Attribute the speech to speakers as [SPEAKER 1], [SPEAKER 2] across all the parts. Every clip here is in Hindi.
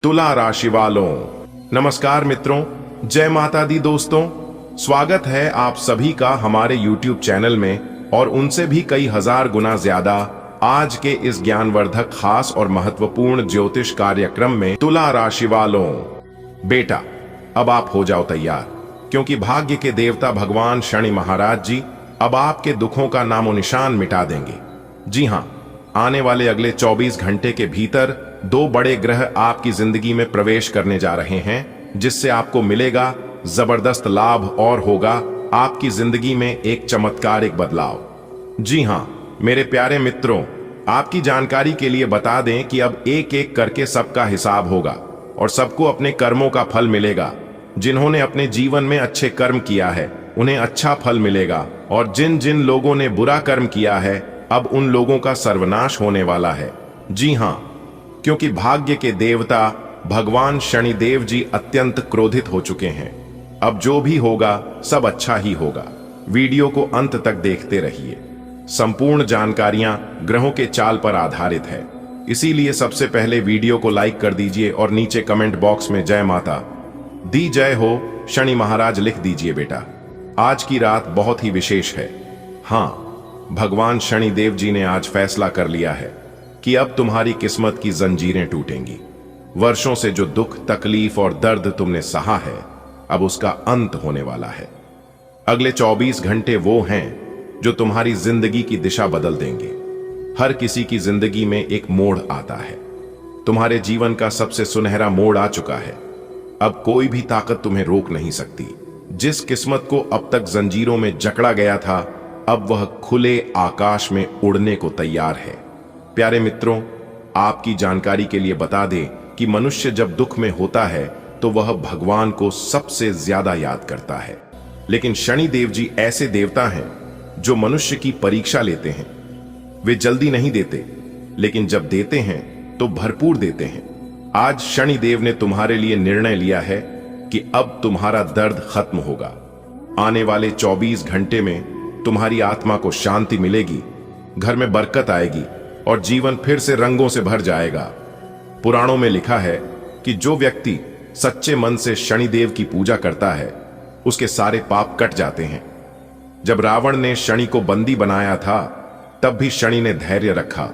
[SPEAKER 1] तुला राशि वालों, नमस्कार मित्रों, जय माता दी दोस्तों। स्वागत है आप सभी का हमारे YouTube चैनल में और उनसे भी कई हजार गुना ज्यादा आज के इस ज्ञानवर्धक खास और महत्वपूर्ण ज्योतिष कार्यक्रम में। तुला राशि वालों, बेटा अब आप हो जाओ तैयार, क्योंकि भाग्य के देवता भगवान शनि महाराज जी अब आपके दुखों का नामो निशान मिटा देंगे। जी हाँ, आने वाले अगले 24 घंटे के भीतर दो बड़े ग्रह आपकी जिंदगी में प्रवेश करने जा रहे हैं, जिससे आपको मिलेगा जबरदस्त लाभ और होगा आपकी जिंदगी में एक चमत्कारिक बदलाव। जी हाँ मेरे प्यारे मित्रों, आपकी जानकारी के लिए बता दें कि अब एक एक करके सबका हिसाब होगा और सबको अपने कर्मों का फल मिलेगा। जिन्होंने अपने जीवन में अच्छे कर्म किया है उन्हें अच्छा फल मिलेगा, और जिन जिन लोगों ने बुरा कर्म किया है अब उन लोगों का सर्वनाश होने वाला है। जी हाँ, क्योंकि भाग्य के देवता भगवान शनिदेव जी अत्यंत क्रोधित हो चुके हैं। अब जो भी होगा सब अच्छा ही होगा। वीडियो को अंत तक देखते रहिए। संपूर्ण जानकारियां ग्रहों के चाल पर आधारित है, इसीलिए सबसे पहले वीडियो को लाइक कर दीजिए और नीचे कमेंट बॉक्स में जय माता दी जय हो शनि महाराज लिख दीजिए। बेटा आज की रात बहुत ही विशेष है। हाँ, भगवान शनिदेव जी ने आज फैसला कर लिया है कि अब तुम्हारी किस्मत की जंजीरें टूटेंगी। वर्षों से जो दुख, तकलीफ और दर्द तुमने सहा है अब उसका अंत होने वाला है। अगले 24 घंटे वो हैं जो तुम्हारी जिंदगी की दिशा बदल देंगे। हर किसी की जिंदगी में एक मोड़ आता है। तुम्हारे जीवन का सबसे सुनहरा मोड़ आ चुका है। अब कोई भी ताकत तुम्हें रोक नहीं सकती। जिस किस्मत को अब तक जंजीरों में जकड़ा गया था अब वह खुले आकाश में उड़ने को तैयार है। प्यारे मित्रों, आपकी जानकारी के लिए बता दें कि मनुष्य जब दुख में होता है तो वह भगवान को सबसे ज्यादा याद करता है। लेकिन शनिदेव जी ऐसे देवता हैं जो मनुष्य की परीक्षा लेते हैं। वे जल्दी नहीं देते, लेकिन जब देते हैं तो भरपूर देते हैं। आज शनिदेव ने तुम्हारे लिए निर्णय लिया है कि अब तुम्हारा दर्द खत्म होगा। आने वाले 24 घंटे में तुम्हारी आत्मा को शांति मिलेगी, घर में बरकत आएगी और जीवन फिर से रंगों से भर जाएगा। पुराणों में लिखा है कि जो व्यक्ति सच्चे मन से शनिदेव की पूजा करता है उसके सारे पाप कट जाते हैं। जब रावण ने शनि को बंदी बनाया था तब भी शनि ने धैर्य रखा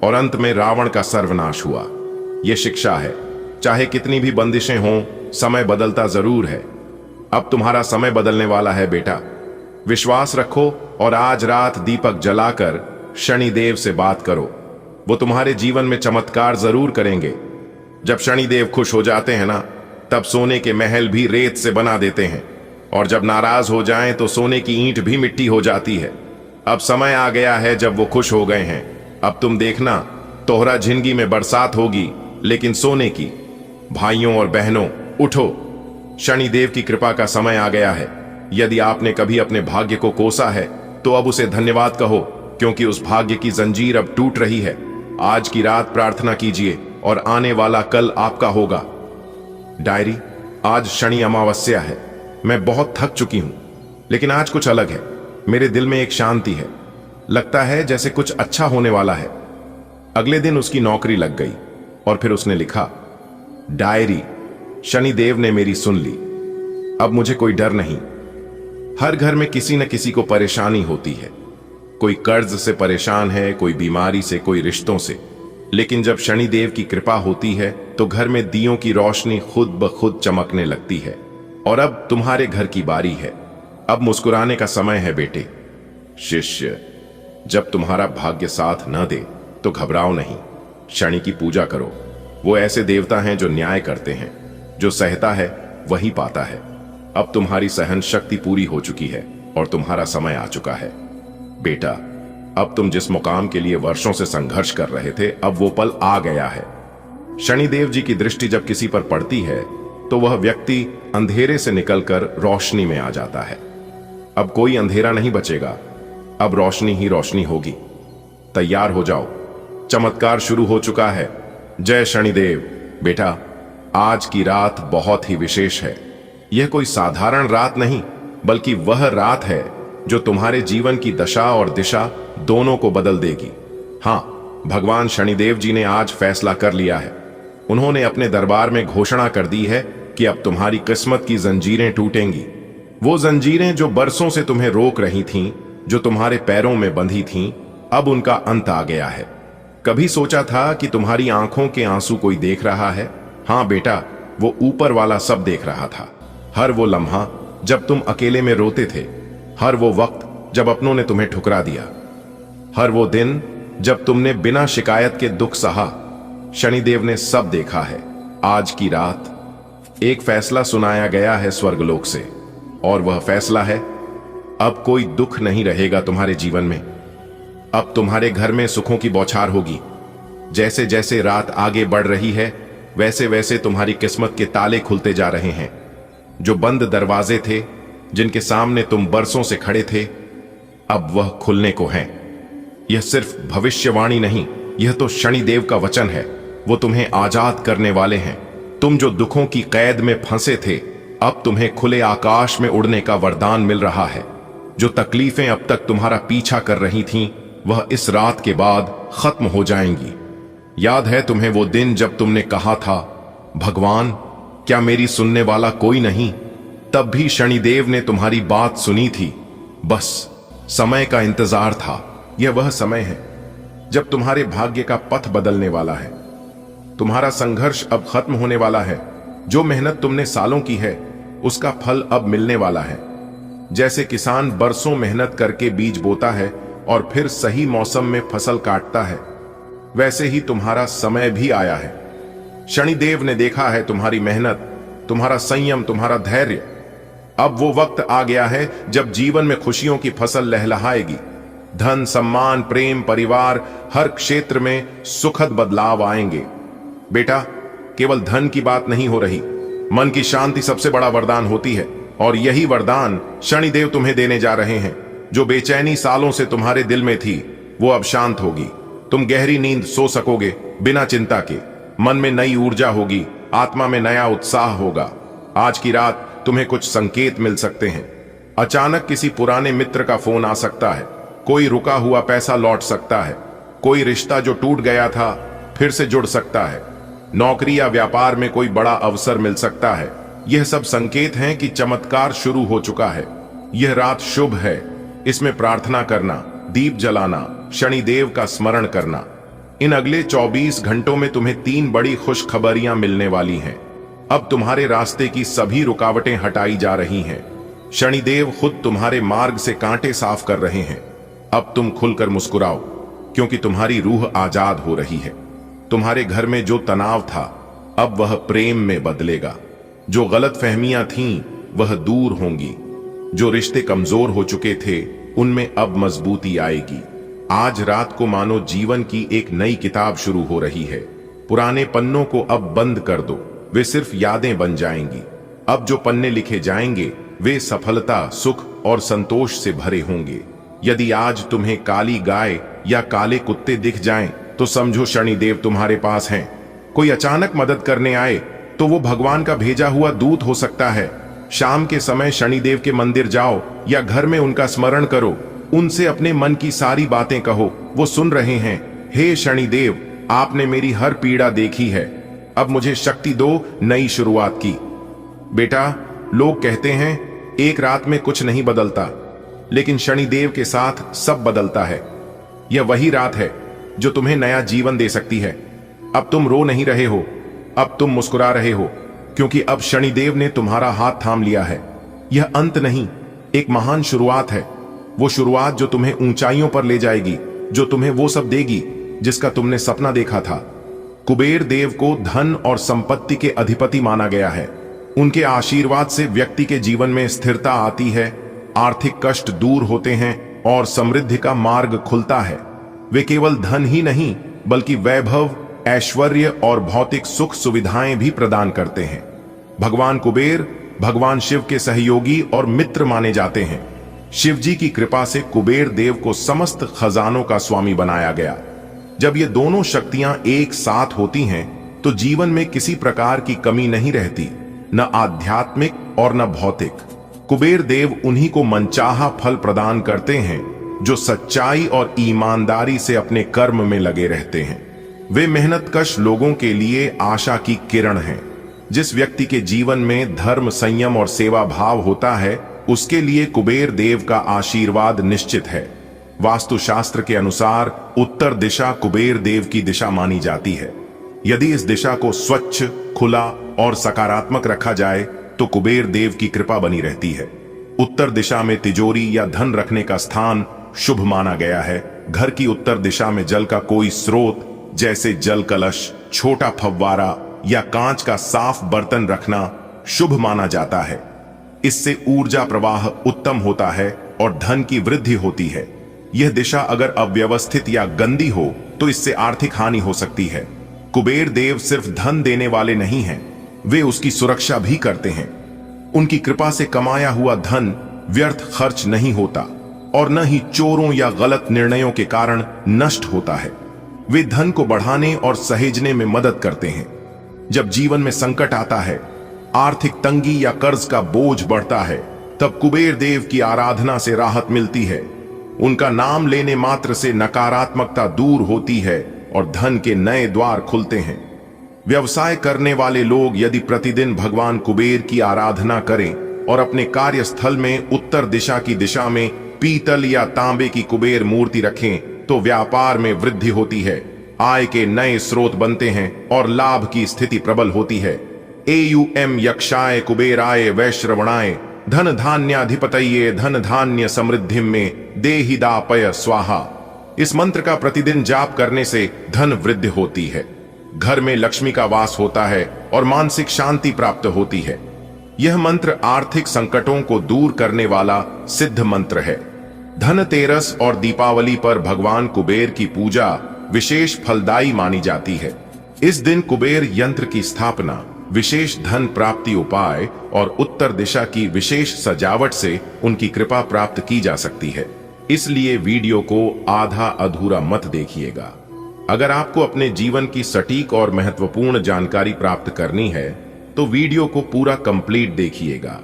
[SPEAKER 1] और अंत में रावण का सर्वनाश हुआ। यह शिक्षा है, चाहे कितनी भी बंदिशें हों, समय बदलता जरूर है। अब तुम्हारा समय बदलने वाला है बेटा। विश्वास रखो और आज रात दीपक जलाकर शनिदेव से बात करो। वो तुम्हारे जीवन में चमत्कार जरूर करेंगे। जब शनिदेव खुश हो जाते हैं ना, तब सोने के महल भी रेत से बना देते हैं, और जब नाराज हो जाएं तो सोने की ईंट भी मिट्टी हो जाती है। अब समय आ गया है जब वो खुश हो गए हैं। अब तुम देखना, तोहरा जिंदगी में बरसात होगी, लेकिन सोने की। भाइयों और बहनों उठो, शनिदेव की कृपा का समय आ गया है। यदि आपने कभी अपने भाग्य को कोसा है तो अब उसे धन्यवाद कहो, क्योंकि उस भाग्य की जंजीर अब टूट रही है। आज की रात प्रार्थना कीजिए और आने वाला कल आपका होगा। डायरी, आज शनि अमावस्या है। मैं बहुत थक चुकी हूं, लेकिन आज कुछ अलग है। मेरे दिल में एक शांति है। लगता है जैसे कुछ अच्छा होने वाला है। अगले दिन उसकी नौकरी लग गई और फिर उसने लिखा, डायरी, शनिदेव ने मेरी सुन ली। अब मुझे कोई डर नहीं। हर घर में किसी न किसी को परेशानी होती है। कोई कर्ज से परेशान है, कोई बीमारी से, कोई रिश्तों से। लेकिन जब शनिदेव की कृपा होती है तो घर में दियों की रोशनी खुद ब खुद चमकने लगती है। और अब तुम्हारे घर की बारी है। अब मुस्कुराने का समय है बेटे। शिष्य, जब तुम्हारा भाग्य साथ न दे तो घबराओ नहीं। शनि की पूजा करो। वो ऐसे देवता हैं जो न्याय करते हैं। जो सहता है वही पाता है। अब तुम्हारी सहन शक्ति पूरी हो चुकी है और तुम्हारा समय आ चुका है। बेटा, अब तुम जिस मुकाम के लिए वर्षों से संघर्ष कर रहे थे अब वो पल आ गया है। शनिदेव जी की दृष्टि जब किसी पर पड़ती है तो वह व्यक्ति अंधेरे से निकलकर रोशनी में आ जाता है। अब कोई अंधेरा नहीं बचेगा, अब रोशनी ही रोशनी होगी। तैयार हो जाओ, चमत्कार शुरू हो चुका है। जय शनिदेव। बेटा, आज की रात बहुत ही विशेष है। यह कोई साधारण रात नहीं, बल्कि वह रात है जो तुम्हारे जीवन की दशा और दिशा दोनों को बदल देगी। हां, भगवान शनिदेव जी ने आज फैसला कर लिया है। उन्होंने अपने दरबार में घोषणा कर दी है कि अब तुम्हारी किस्मत की जंजीरें टूटेंगी। वो जंजीरें जो बरसों से तुम्हें रोक रही थीं, जो तुम्हारे पैरों में बंधी थीं, अब उनका अंत आ गया है। कभी सोचा था कि तुम्हारी आंखों के आंसू कोई देख रहा है? हाँ बेटा, वो ऊपर वाला सब देख रहा था। हर वो लम्हा जब तुम अकेले में रोते थे, हर वो वक्त जब अपनों ने तुम्हें ठुकरा दिया, हर वो दिन जब तुमने बिना शिकायत के दुख सहा, शनिदेव ने सब देखा है। आज की रात एक फैसला सुनाया गया है स्वर्गलोक से, और वह फैसला है, अब कोई दुख नहीं रहेगा तुम्हारे जीवन में। अब तुम्हारे घर में सुखों की बौछार होगी। जैसे जैसे रात आगे बढ़ रही है, वैसे वैसे तुम्हारी किस्मत के ताले खुलते जा रहे हैं। जो बंद दरवाजे थे, जिनके सामने तुम बरसों से खड़े थे, अब वह खुलने को हैं। यह सिर्फ भविष्यवाणी नहीं, यह तो शनिदेव का वचन है। वो तुम्हें आजाद करने वाले हैं। तुम जो दुखों की कैद में फंसे थे, अब तुम्हें खुले आकाश में उड़ने का वरदान मिल रहा है। जो तकलीफें अब तक तुम्हारा पीछा कर रही थीं, वह इस रात के बाद खत्म हो जाएंगी। याद है तुम्हें वो दिन जब तुमने कहा था, भगवान क्या मेरी सुनने वाला कोई नहीं? तब भी शनिदेव ने तुम्हारी बात सुनी थी। बस समय का इंतजार था। यह वह समय है जब तुम्हारे भाग्य का पथ बदलने वाला है। तुम्हारा संघर्ष अब खत्म होने वाला है। जो मेहनत तुमने सालों की है, उसका फल अब मिलने वाला है। जैसे किसान बरसों मेहनत करके बीज बोता है और फिर सही मौसम में फसल काटता है, वैसे ही तुम्हारा समय भी आया है। शनिदेव ने देखा है तुम्हारी मेहनत, तुम्हारा संयम, तुम्हारा धैर्य। अब वो वक्त आ गया है जब जीवन में खुशियों की फसल लहलहाएगी। धन, सम्मान, प्रेम, परिवार, हर क्षेत्र में सुखद बदलाव आएंगे। बेटा, केवल धन की बात नहीं हो रही। मन की शांति सबसे बड़ा वरदान होती है, और यही वरदान शनिदेव तुम्हें देने जा रहे हैं। जो बेचैनी सालों से तुम्हारे दिल में थी, वो अब शांत होगी। तुम गहरी नींद सो सकोगे बिना चिंता के। मन में नई ऊर्जा होगी, आत्मा में नया उत्साह होगा। आज की रात तुम्हें कुछ संकेत मिल सकते हैं। अचानक किसी पुराने मित्र का फोन आ सकता है। कोई रुका हुआ पैसा लौट सकता है। कोई रिश्ता जो टूट गया था फिर से जुड़ सकता है। नौकरी या व्यापार में कोई बड़ा अवसर मिल सकता है। यह सब संकेत हैं कि चमत्कार शुरू हो चुका है। यह रात शुभ है। इसमें प्रार्थना करना, दीप जलाना, शनिदेव का स्मरण करना। इन अगले 24 घंटों में तुम्हें 3 बड़ी खुशखबरियां मिलने वाली हैं। अब तुम्हारे रास्ते की सभी रुकावटें हटाई जा रही हैं। शनिदेव खुद तुम्हारे मार्ग से कांटे साफ कर रहे हैं। अब तुम खुलकर मुस्कुराओ, क्योंकि तुम्हारी रूह आजाद हो रही है। तुम्हारे घर में जो तनाव था, अब वह प्रेम में बदलेगा। जो गलतफहमियां थीं, वह दूर होंगी। जो रिश्ते कमजोर हो चुके थे, उनमें अब मजबूती आएगी। आज रात को मानो जीवन की एक नई किताब शुरू हो रही है। पुराने पन्नों को अब बंद कर दो, वे सिर्फ यादें बन जाएंगी। अब जो पन्ने लिखे जाएंगे, वे सफलता, सुख और संतोष से भरे होंगे। यदि आज तुम्हें काली गाय या काले कुत्ते दिख जाएं, तो समझो शनिदेव तुम्हारे पास हैं। कोई अचानक मदद करने आए, तो वो भगवान का भेजा हुआ दूत हो सकता है। शाम के समय शनिदेव के मंदिर जाओ या घर में उनका स्मरण करो। उनसे अपने मन की सारी बातें कहो, वो सुन रहे हैं। हे शनिदेव, आपने मेरी हर पीड़ा देखी है। अब मुझे शक्ति दो नई शुरुआत की। बेटा, लोग कहते हैं एक रात में कुछ नहीं बदलता, लेकिन शनिदेव के साथ सब बदलता है। यह वही रात है जो तुम्हें नया जीवन दे सकती है। अब तुम रो नहीं रहे हो, अब तुम मुस्कुरा रहे हो, क्योंकि अब शनिदेव ने तुम्हारा हाथ थाम लिया है। यह अंत नहीं, एक महान शुरुआत है। वो शुरुआत जो तुम्हें ऊंचाइयों पर ले जाएगी, जो तुम्हें वो सब देगी जिसका तुमने सपना देखा था। कुबेर देव को धन और संपत्ति के अधिपति माना गया है। उनके आशीर्वाद से व्यक्ति के जीवन में स्थिरता आती है, आर्थिक कष्ट दूर होते हैं और समृद्धि का मार्ग खुलता है। वे केवल धन ही नहीं, बल्कि वैभव, ऐश्वर्य और भौतिक सुख सुविधाएं भी प्रदान करते हैं। भगवान कुबेर भगवान शिव के सहयोगी और मित्र माने जाते हैं। शिव जी की कृपा से कुबेर देव को समस्त खजानों का स्वामी बनाया गया। जब ये दोनों शक्तियां एक साथ होती हैं, तो जीवन में किसी प्रकार की कमी नहीं रहती, न आध्यात्मिक और न भौतिक। कुबेर देव उन्हीं को मनचाहा फल प्रदान करते हैं जो सच्चाई और ईमानदारी से अपने कर्म में लगे रहते हैं। वे मेहनतकश लोगों के लिए आशा की किरण हैं। जिस व्यक्ति के जीवन में धर्म, संयम और सेवा भाव होता है, उसके लिए कुबेर देव का आशीर्वाद निश्चित है। वास्तुशास्त्र के अनुसार उत्तर दिशा कुबेर देव की दिशा मानी जाती है। यदि इस दिशा को स्वच्छ, खुला और सकारात्मक रखा जाए तो कुबेर देव की कृपा बनी रहती है। उत्तर दिशा में तिजोरी या धन रखने का स्थान शुभ माना गया है। घर की उत्तर दिशा में जल का कोई स्रोत जैसे जल कलश, छोटा फव्वारा या कांच का साफ बर्तन रखना शुभ माना जाता है। इससे ऊर्जा प्रवाह उत्तम होता है और धन की वृद्धि होती है। यह दिशा अगर अव्यवस्थित या गंदी हो तो इससे आर्थिक हानि हो सकती है। कुबेर देव सिर्फ धन देने वाले नहीं हैं, वे उसकी सुरक्षा भी करते हैं। उनकी कृपा से कमाया हुआ धन व्यर्थ खर्च नहीं होता और न ही चोरों या गलत निर्णयों के कारण नष्ट होता है। वे धन को बढ़ाने और सहेजने में मदद करते हैं। जब जीवन में संकट आता है, आर्थिक तंगी या कर्ज का बोझ बढ़ता है, तब कुबेर देव की आराधना से राहत मिलती है। उनका नाम लेने मात्र से नकारात्मकता दूर होती है और धन के नए द्वार खुलते हैं। व्यवसाय करने वाले लोग यदि प्रतिदिन भगवान कुबेर की आराधना करें और अपने कार्यस्थल में उत्तर दिशा की दिशा में पीतल या तांबे की कुबेर मूर्ति रखें तो व्यापार में वृद्धि होती है, आय के नए स्रोत बनते हैं और लाभ की स्थिति प्रबल होती है। एयुएम यक्षाय कुबेराय वैश्रवणाय धन धान्याधिपतये धन धान्य समृद्धिम में देहिदापय स्वाहा। इस मंत्र का प्रतिदिन जाप करने से धन वृद्धि होती है, घर में लक्ष्मी का वास होता है और मानसिक शांति प्राप्त होती है। यह मंत्र आर्थिक संकटों को दूर करने वाला सिद्ध मंत्र है। धनतेरस और दीपावली पर भगवान कुबेर की पूजा विशेष फलदायी मानी जाती है। इस दिन कुबेर यंत्र की स्थापना, विशेष धन प्राप्ति उपाय और उत्तर दिशा की विशेष सजावट से उनकी कृपा प्राप्त की जा सकती है। इसलिए वीडियो को आधा अधूरा मत देखिएगा। अगर आपको अपने जीवन की सटीक और महत्वपूर्ण जानकारी प्राप्त करनी है तो वीडियो को पूरा कंप्लीट देखिएगा।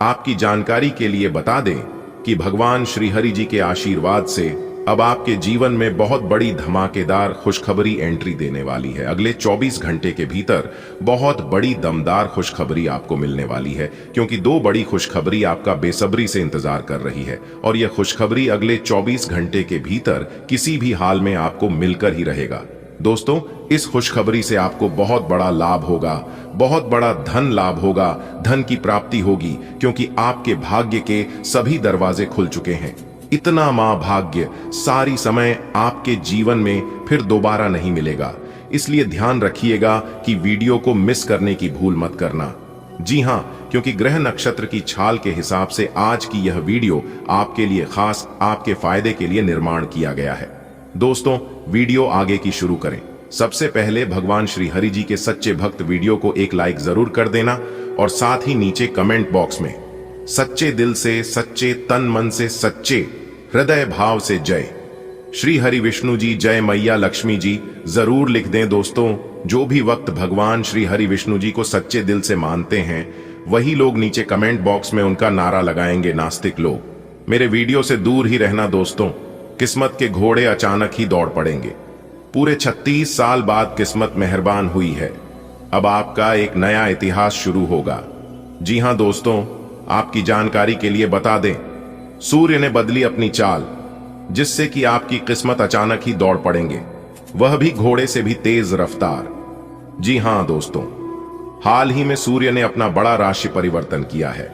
[SPEAKER 1] आपकी जानकारी के लिए बता दें कि भगवान श्री हरि जी के आशीर्वाद से अब आपके जीवन में बहुत बड़ी धमाकेदार खुशखबरी एंट्री देने वाली है। अगले 24 घंटे के भीतर बहुत बड़ी दमदार खुशखबरी आपको मिलने वाली है, क्योंकि 2 बड़ी खुशखबरी आपका बेसब्री से इंतजार कर रही है और यह खुशखबरी अगले 24 घंटे के भीतर किसी भी हाल में आपको मिलकर ही रहेगा। दोस्तों, इस खुशखबरी से आपको बहुत बड़ा लाभ होगा, बहुत बड़ा धन लाभ होगा, धन की प्राप्ति होगी, क्योंकि आपके भाग्य के सभी दरवाजे खुल चुके हैं। इतना महाभाग्य सारी समय आपके जीवन में फिर दोबारा नहीं मिलेगा। इसलिए ध्यान रखिएगा कि वीडियो को मिस करने की भूल मत करना। जी हां, क्योंकि ग्रह नक्षत्र की छाल के हिसाब से आज की यह वीडियो आपके लिए खास, आपके फायदे के लिए निर्माण किया गया है। दोस्तों, वीडियो आगे की शुरू करें। सबसे पहले भगवान श्री हरि जी के सच्चे भक्त वीडियो को एक लाइक जरूर कर देना और साथ ही नीचे कमेंट बॉक्स में सच्चे दिल से, सच्चे तन मन से, सच्चे हृदय भाव से जय श्री हरि विष्णु जी, जय मैया लक्ष्मी जी जरूर लिख दें। दोस्तों, जो भी वक्त भगवान श्री हरि विष्णु जी को सच्चे दिल से मानते हैं वही लोग नीचे कमेंट बॉक्स में उनका नारा लगाएंगे। नास्तिक लोग मेरे वीडियो से दूर ही रहना। दोस्तों, किस्मत के घोड़े अचानक ही दौड़ पड़ेंगे। पूरे 36 साल बाद किस्मत मेहरबान हुई है। अब आपका एक नया इतिहास शुरू होगा। जी हां दोस्तों, आपकी जानकारी के लिए बता दें, सूर्य ने बदली अपनी चाल, जिससे कि आपकी किस्मत अचानक ही दौड़ पड़ेंगे, वह भी घोड़े से भी तेज रफ्तार। जी हां दोस्तों, हाल ही में सूर्य ने अपना बड़ा राशि परिवर्तन किया है।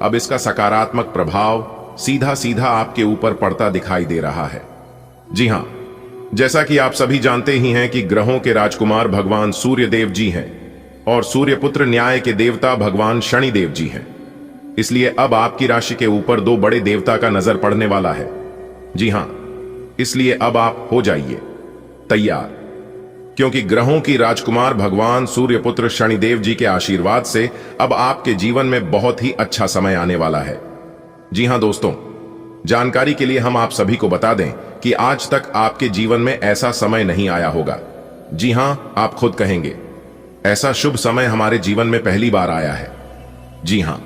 [SPEAKER 1] अब इसका सकारात्मक प्रभाव सीधा सीधा आपके ऊपर पड़ता दिखाई दे रहा है। जी हां, जैसा कि आप सभी जानते ही हैं कि ग्रहों के राजकुमार भगवान सूर्य देव जी हैं और सूर्यपुत्र न्याय के देवता भगवान शनि देव जी हैं। इसलिए अब आपकी राशि के ऊपर 2 बड़े देवता का नजर पड़ने वाला है। जी हां, इसलिए अब आप हो जाइए तैयार, क्योंकि ग्रहों की राजकुमार भगवान सूर्यपुत्र शनिदेव जी के आशीर्वाद से अब आपके जीवन में बहुत ही अच्छा समय आने वाला है। जी हां दोस्तों, जानकारी के लिए हम आप सभी को बता दें कि आज तक आपके जीवन में ऐसा समय नहीं आया होगा। जी हां, आप खुद कहेंगे, ऐसा शुभ समय हमारे जीवन में पहली बार आया है। जी हां,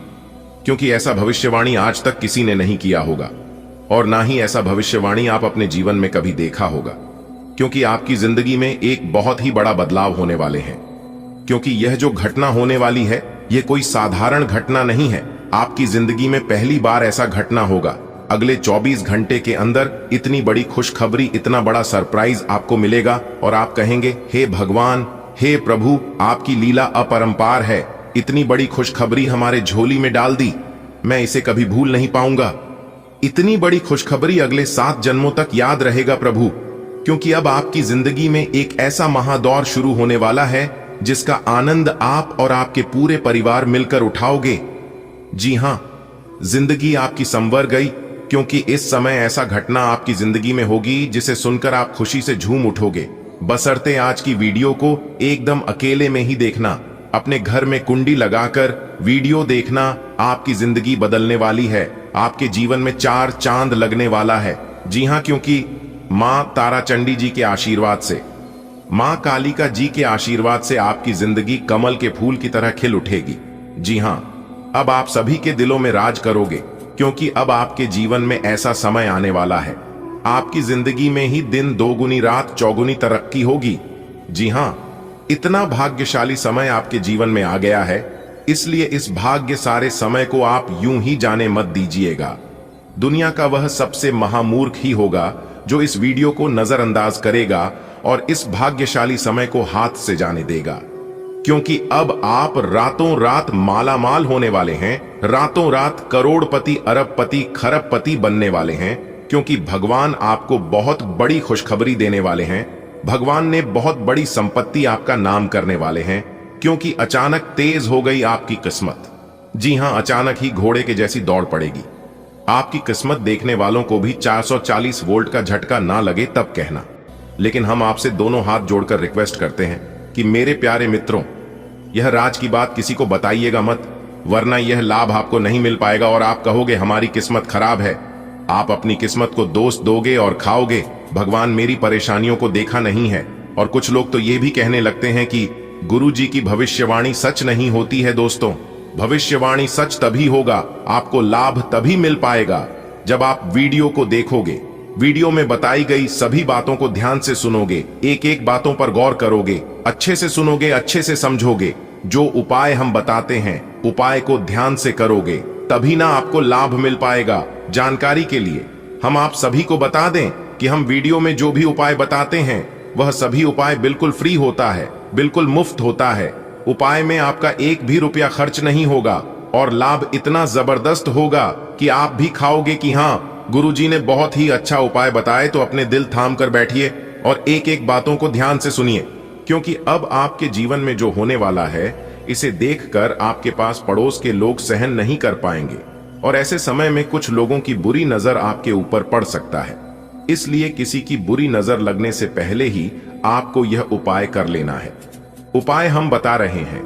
[SPEAKER 1] क्योंकि ऐसा भविष्यवाणी आज तक किसी ने नहीं किया होगा और ना ही ऐसा भविष्यवाणी आप अपने जीवन में कभी देखा होगा, क्योंकि आपकी जिंदगी में एक बहुत ही बड़ा बदलाव होने वाले हैं। क्योंकि यह जो घटना होने वाली है, यह कोई साधारण घटना नहीं है। आपकी जिंदगी में पहली बार ऐसा घटना होगा। अगले 24 घंटे के अंदर इतनी बड़ी खुशखबरी, इतना बड़ा सरप्राइज आपको मिलेगा और आप कहेंगे, हे भगवान, हे प्रभु, आपकी लीला अपरंपार है। इतनी बड़ी खुशखबरी हमारे झोली में डाल दी, मैं इसे कभी भूल नहीं पाऊंगा। इतनी बड़ी खुशखबरी अगले 7 जन्मों तक याद रहेगा प्रभु, क्योंकि अब आपकी जिंदगी में एक ऐसा महादौर शुरू होने वाला है जिसका आनंद आप और आपके पूरे परिवार मिलकर उठाओगे। जी हां, जिंदगी आपकी संवर गई, क्योंकि इस समय ऐसा घटना आपकी जिंदगी में होगी जिसे सुनकर आप खुशी से झूम उठोगे। बशर्ते आज की वीडियो को एकदम अकेले में ही देखना। अपने घर में कुंडी लगाकर वीडियो देखना। आपकी जिंदगी बदलने वाली है। आपके जीवन में 4 चांद लगने वाला है। जी हां, क्योंकि मां ताराचंडी जी के आशीर्वाद से, मां कालिका जी के आशीर्वाद से आपकी जिंदगी कमल के फूल की तरह खिल उठेगी। जी हां, अब आप सभी के दिलों में राज करोगे, क्योंकि अब आपके जीवन में ऐसा समय आने वाला है। आपकी जिंदगी में ही दिन दोगुनी, रात चौगुनी तरक्की होगी। जी हां, इतना भाग्यशाली समय आपके जीवन में आ गया है, इसलिए इस भाग्य सारे समय को आप यूं ही जाने मत दीजिएगा। दुनिया का वह सबसे महामूर्ख ही होगा जो इस वीडियो को नजरअंदाज करेगा और इस भाग्यशाली समय को हाथ से जाने देगा, क्योंकि अब आप रातों रात मालामाल होने वाले हैं। रातों रात करोड़पति, अरबपति, खरबपति बनने वाले हैं, क्योंकि भगवान आपको बहुत बड़ी खुशखबरी देने वाले हैं। भगवान ने बहुत बड़ी संपत्ति आपका नाम करने वाले हैं, क्योंकि अचानक तेज हो गई आपकी किस्मत। जी हां, अचानक ही घोड़े के जैसी दौड़ पड़ेगी। आपकी किस्मत देखने वालों को भी 440 वोल्ट का झटका ना लगे तब कहना। लेकिन हम आपसे दोनों हाथ जोड़कर रिक्वेस्ट करते हैं कि मेरे प्यारे मित्रों, यह राज की बात किसी को बताइएगा मत, वरना यह लाभ आपको नहीं मिल पाएगा और आप कहोगे हमारी किस्मत खराब है। आप अपनी किस्मत को दोष दोगे और खाओगे। भगवान मेरी परेशानियों को देखा नहीं है। और कुछ लोग तो ये भी कहने लगते हैं कि गुरु जी की भविष्यवाणी सच नहीं होती है। दोस्तों, भविष्यवाणी सच तभी होगा, आपको लाभ तभी मिल पाएगा जब आप वीडियो को देखोगे। वीडियो में बताई गई सभी बातों को ध्यान से सुनोगे, एक एक बातों पर गौर करोगे, अच्छे से सुनोगे, अच्छे से समझोगे। जो उपाय हम बताते हैं, उपाय को ध्यान से करोगे, तभी ना आपको लाभ मिल पाएगा। जानकारी के लिए हम आप सभी को बता दें कि हम वीडियो में जो भी उपाय बताते हैं, वह सभी उपाय बिल्कुल फ्री होता है, बिल्कुल मुफ्त होता है। उपाय में आपका एक भी रुपया खर्च नहीं होगा और लाभ इतना जबरदस्त होगा कि आप भी खाओगे कि हाँ, गुरुजी ने बहुत ही अच्छा उपाय बताए। तो अपने दिल थाम कर बैठिए और एक एक बातों को ध्यान से सुनिए, क्योंकि अब आपके जीवन में जो होने वाला है, इसे देखकर आपके पास पड़ोस के लोग सहन नहीं कर पाएंगे और ऐसे समय में कुछ लोगों की बुरी नजर आपके ऊपर पड़ सकता है। इसलिए किसी की बुरी नजर लगने से पहले ही आपको यह उपाय कर लेना है। उपाय हम बता रहे हैं।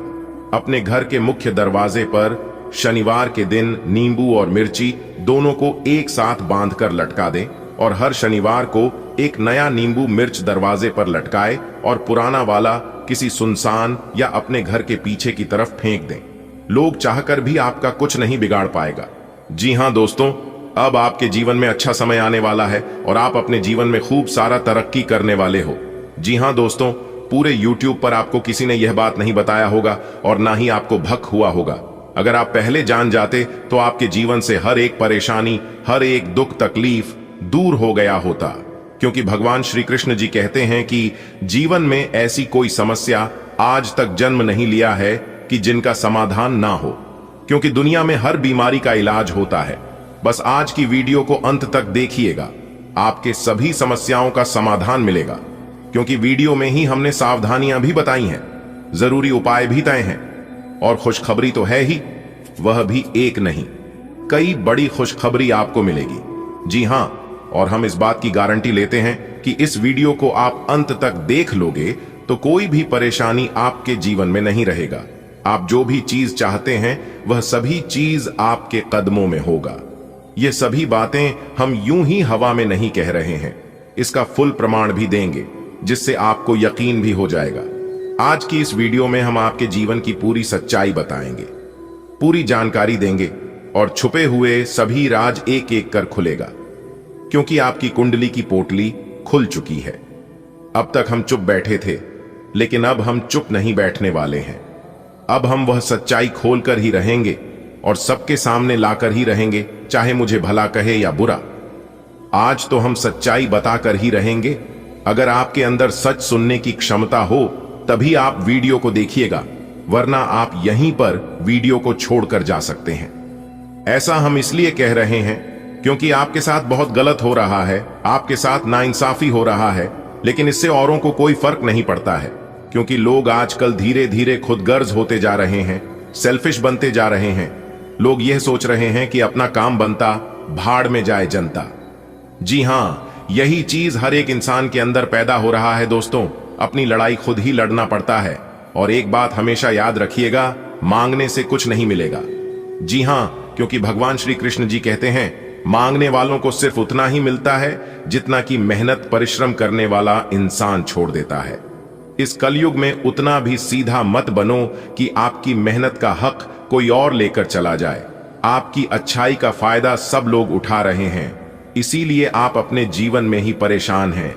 [SPEAKER 1] अपने घर के मुख्य दरवाजे पर शनिवार के दिन नींबू और मिर्ची दोनों को एक साथ बांधकर लटका दें और हर शनिवार को एक नया नींबू मिर्च दरवाजे पर लटकाए और पुराना वाला किसी सुनसान या अपने घर के पीछे की तरफ फेंक दें। लोग चाहकर भी आपका कुछ नहीं बिगाड़ पाएगा। जी हां दोस्तों, अब आपके जीवन में अच्छा समय आने वाला है और आप अपने जीवन में खूब सारा तरक्की करने वाले हो। जी हां दोस्तों, पूरे YouTube पर आपको किसी ने यह बात नहीं बताया होगा और ना ही आपको भक हुआ होगा। अगर आप पहले जान जाते तो आपके जीवन से हर एक परेशानी, हर एक दुख तकलीफ दूर हो गया होता, क्योंकि भगवान श्री कृष्ण जी कहते हैं कि जीवन में ऐसी कोई समस्या आज तक जन्म नहीं लिया है कि जिनका समाधान ना हो, क्योंकि दुनिया में हर बीमारी का इलाज होता है। बस आज की वीडियो को अंत तक देखिएगा, आपके सभी समस्याओं का समाधान मिलेगा, क्योंकि वीडियो में ही हमने सावधानियां भी बताई हैं, जरूरी उपाय भी तय हैं और खुशखबरी तो है ही, वह भी एक नहीं, कई बड़ी खुशखबरी आपको मिलेगी। जी हां, और हम इस बात की गारंटी लेते हैं कि इस वीडियो को आप अंत तक देख लोगे तो कोई भी परेशानी आपके जीवन में नहीं रहेगा। आप जो भी चीज चाहते हैं वह सभी चीज आपके कदमों में होगा। ये सभी बातें हम यूं ही हवा में नहीं कह रहे हैं, इसका फुल प्रमाण भी देंगे, जिससे आपको यकीन भी हो जाएगा। आज की इस वीडियो में हम आपके जीवन की पूरी सच्चाई बताएंगे, पूरी जानकारी देंगे और छुपे हुए सभी राज एक एक कर खुलेगा, क्योंकि आपकी कुंडली की पोटली खुल चुकी है। अब तक हम चुप बैठे थे, लेकिन अब हम चुप नहीं बैठने वाले हैं। अब हम वह सच्चाई खोलकर ही रहेंगे और सबके सामने लाकर ही रहेंगे, चाहे मुझे भला कहे या बुरा। आज तो हम सच्चाई बताकर ही रहेंगे। अगर आपके अंदर सच सुनने की क्षमता हो तभी आप वीडियो को देखिएगा, वरना आप यहीं पर वीडियो को छोड़कर जा सकते हैं। ऐसा हम इसलिए कह रहे हैं क्योंकि आपके साथ बहुत गलत हो रहा है, आपके साथ नाइंसाफी हो रहा है, लेकिन इससे औरों को कोई फर्क नहीं पड़ता है, क्योंकि लोग आजकल धीरे धीरे खुदगर्ज होते जा रहे हैं, सेल्फिश बनते जा रहे हैं। लोग यह सोच रहे हैं कि अपना काम बनता, भाड़ में जाए जनता। जी हां, यही चीज हर एक इंसान के अंदर पैदा हो रहा है दोस्तों। अपनी लड़ाई खुद ही लड़ना पड़ता है, और एक बात हमेशा याद रखिएगा, मांगने से कुछ नहीं मिलेगा। जी हां, क्योंकि भगवान श्री कृष्ण जी कहते हैं, मांगने वालों को सिर्फ उतना ही मिलता है जितना कि मेहनत परिश्रम करने वाला इंसान छोड़ देता है। इस कलयुग में उतना भी सीधा मत बनो कि आपकी मेहनत का हक कोई और लेकर चला जाए। आपकी अच्छाई का फायदा सब लोग उठा रहे हैं, इसीलिए आप अपने जीवन में ही परेशान हैं।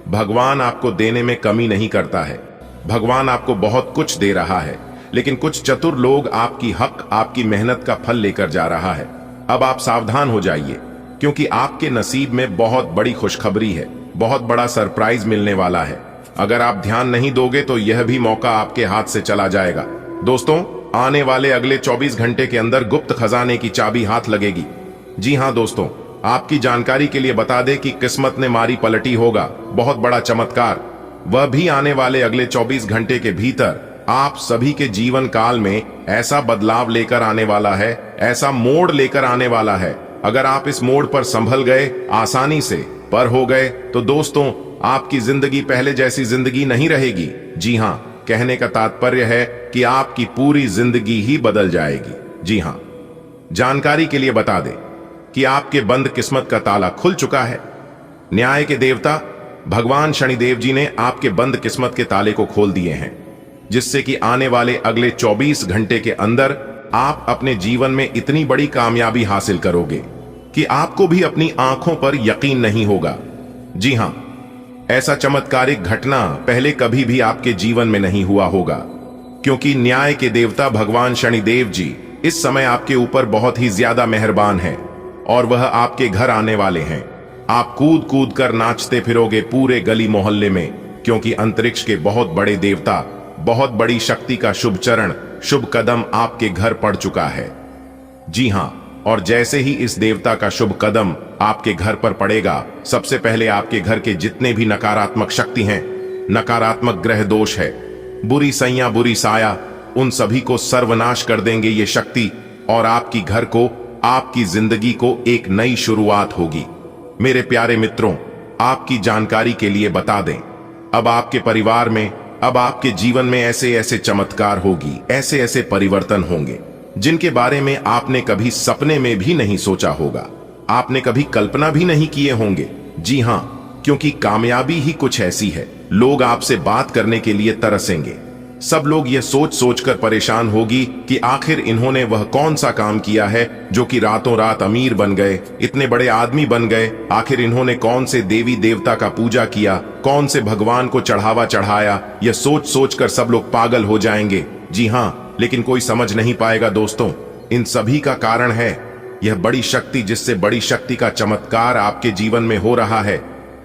[SPEAKER 1] भगवान आपको देने में कमी नहीं करता है, भगवान आपको बहुत कुछ दे रहा है, लेकिन कुछ चतुर लोग आपकी हक, आपकी मेहनत का फल लेकर जा रहा है। अब आप सावधान हो जाइए, क्योंकि आपके नसीब में बहुत बड़ी खुशखबरी है, बहुत बड़ा सरप्राइज मिलने वाला है। अगर आप ध्यान नहीं दोगे तो यह भी मौका आपके हाथ से चला जाएगा। दोस्तों, आने वाले अगले 24 घंटे के अंदर गुप्त खजाने की चाबी हाथ लगेगी। जी हां दोस्तों, आपकी जानकारी के लिए बता दें कि किस्मत ने मारी पलटी होगा बहुत बड़ा चमत्कार, वह भी आने वाले अगले 24 घंटे के भीतर आप सभी के जीवन काल में ऐसा बदलाव लेकर आने वाला है, ऐसा मोड़ लेकर आने वाला है। अगर आप इस मोड़ पर संभल गए, आसानी से पर हो गए, तो दोस्तों आपकी जिंदगी पहले जैसी जिंदगी नहीं रहेगी। जी हां, कहने का तात्पर्य है कि आपकी पूरी जिंदगी ही बदल जाएगी। जी हां, जानकारी के लिए बता दें कि आपके बंद किस्मत का ताला खुल चुका है। न्याय के देवता भगवान शनिदेव जी ने आपके बंद किस्मत के ताले को खोल दिए हैं, जिससे कि आने वाले अगले 24 घंटे के अंदर आप अपने जीवन में इतनी बड़ी कामयाबी हासिल करोगे कि आपको भी अपनी आंखों पर यकीन नहीं होगा। जी हां, ऐसा चमत्कारिक घटना पहले कभी भी आपके जीवन में नहीं हुआ होगा, क्योंकि न्याय के देवता भगवान शनिदेव जी इस समय आपके ऊपर बहुत ही ज्यादा मेहरबान हैं और वह आपके घर आने वाले हैं। आप कूद कूद कर नाचते फिरोगे पूरे गली मोहल्ले में, क्योंकि अंतरिक्ष के बहुत बड़े देवता, बहुत बड़ी शक्ति का शुभ चरण, शुभ कदम आपके घर पड़ चुका है। जी हां, और जैसे ही इस देवता का शुभ कदम आपके घर पर पड़ेगा, सबसे पहले आपके घर के जितने भी नकारात्मक शक्ति हैं, नकारात्मक ग्रह दोष है, बुरी सैया, बुरी साया, उन सभी को सर्वनाश कर देंगे ये शक्ति, और आपकी घर को, आपकी जिंदगी को एक नई शुरुआत होगी। मेरे प्यारे मित्रों, आपकी जानकारी के लिए बता दें, अब आपके परिवार में, अब आपके जीवन में ऐसे ऐसे चमत्कार होगी, ऐसे ऐसे परिवर्तन होंगे जिनके बारे में आपने कभी सपने में भी नहीं सोचा होगा, आपने कभी कल्पना भी नहीं किए होंगे। जी हां, क्योंकि कामयाबी ही कुछ ऐसी है, लोग आपसे बात करने के लिए तरसेंगे। सब लोग ये सोच सोचकर परेशान होगी कि आखिर इन्होंने वह कौन सा काम किया है जो कि रातों रात अमीर बन गए, इतने बड़े आदमी बन गए। आखिर इन्होंने कौन से देवी देवता का पूजा किया, कौन से भगवान को चढ़ावा चढ़ाया, यह सोच सोचकर सब लोग पागल हो जाएंगे। जी हां, लेकिन कोई समझ नहीं पाएगा दोस्तों, इन सभी का कारण है यह बड़ी शक्ति, जिससे बड़ी शक्ति का चमत्कार आपके जीवन में हो रहा है,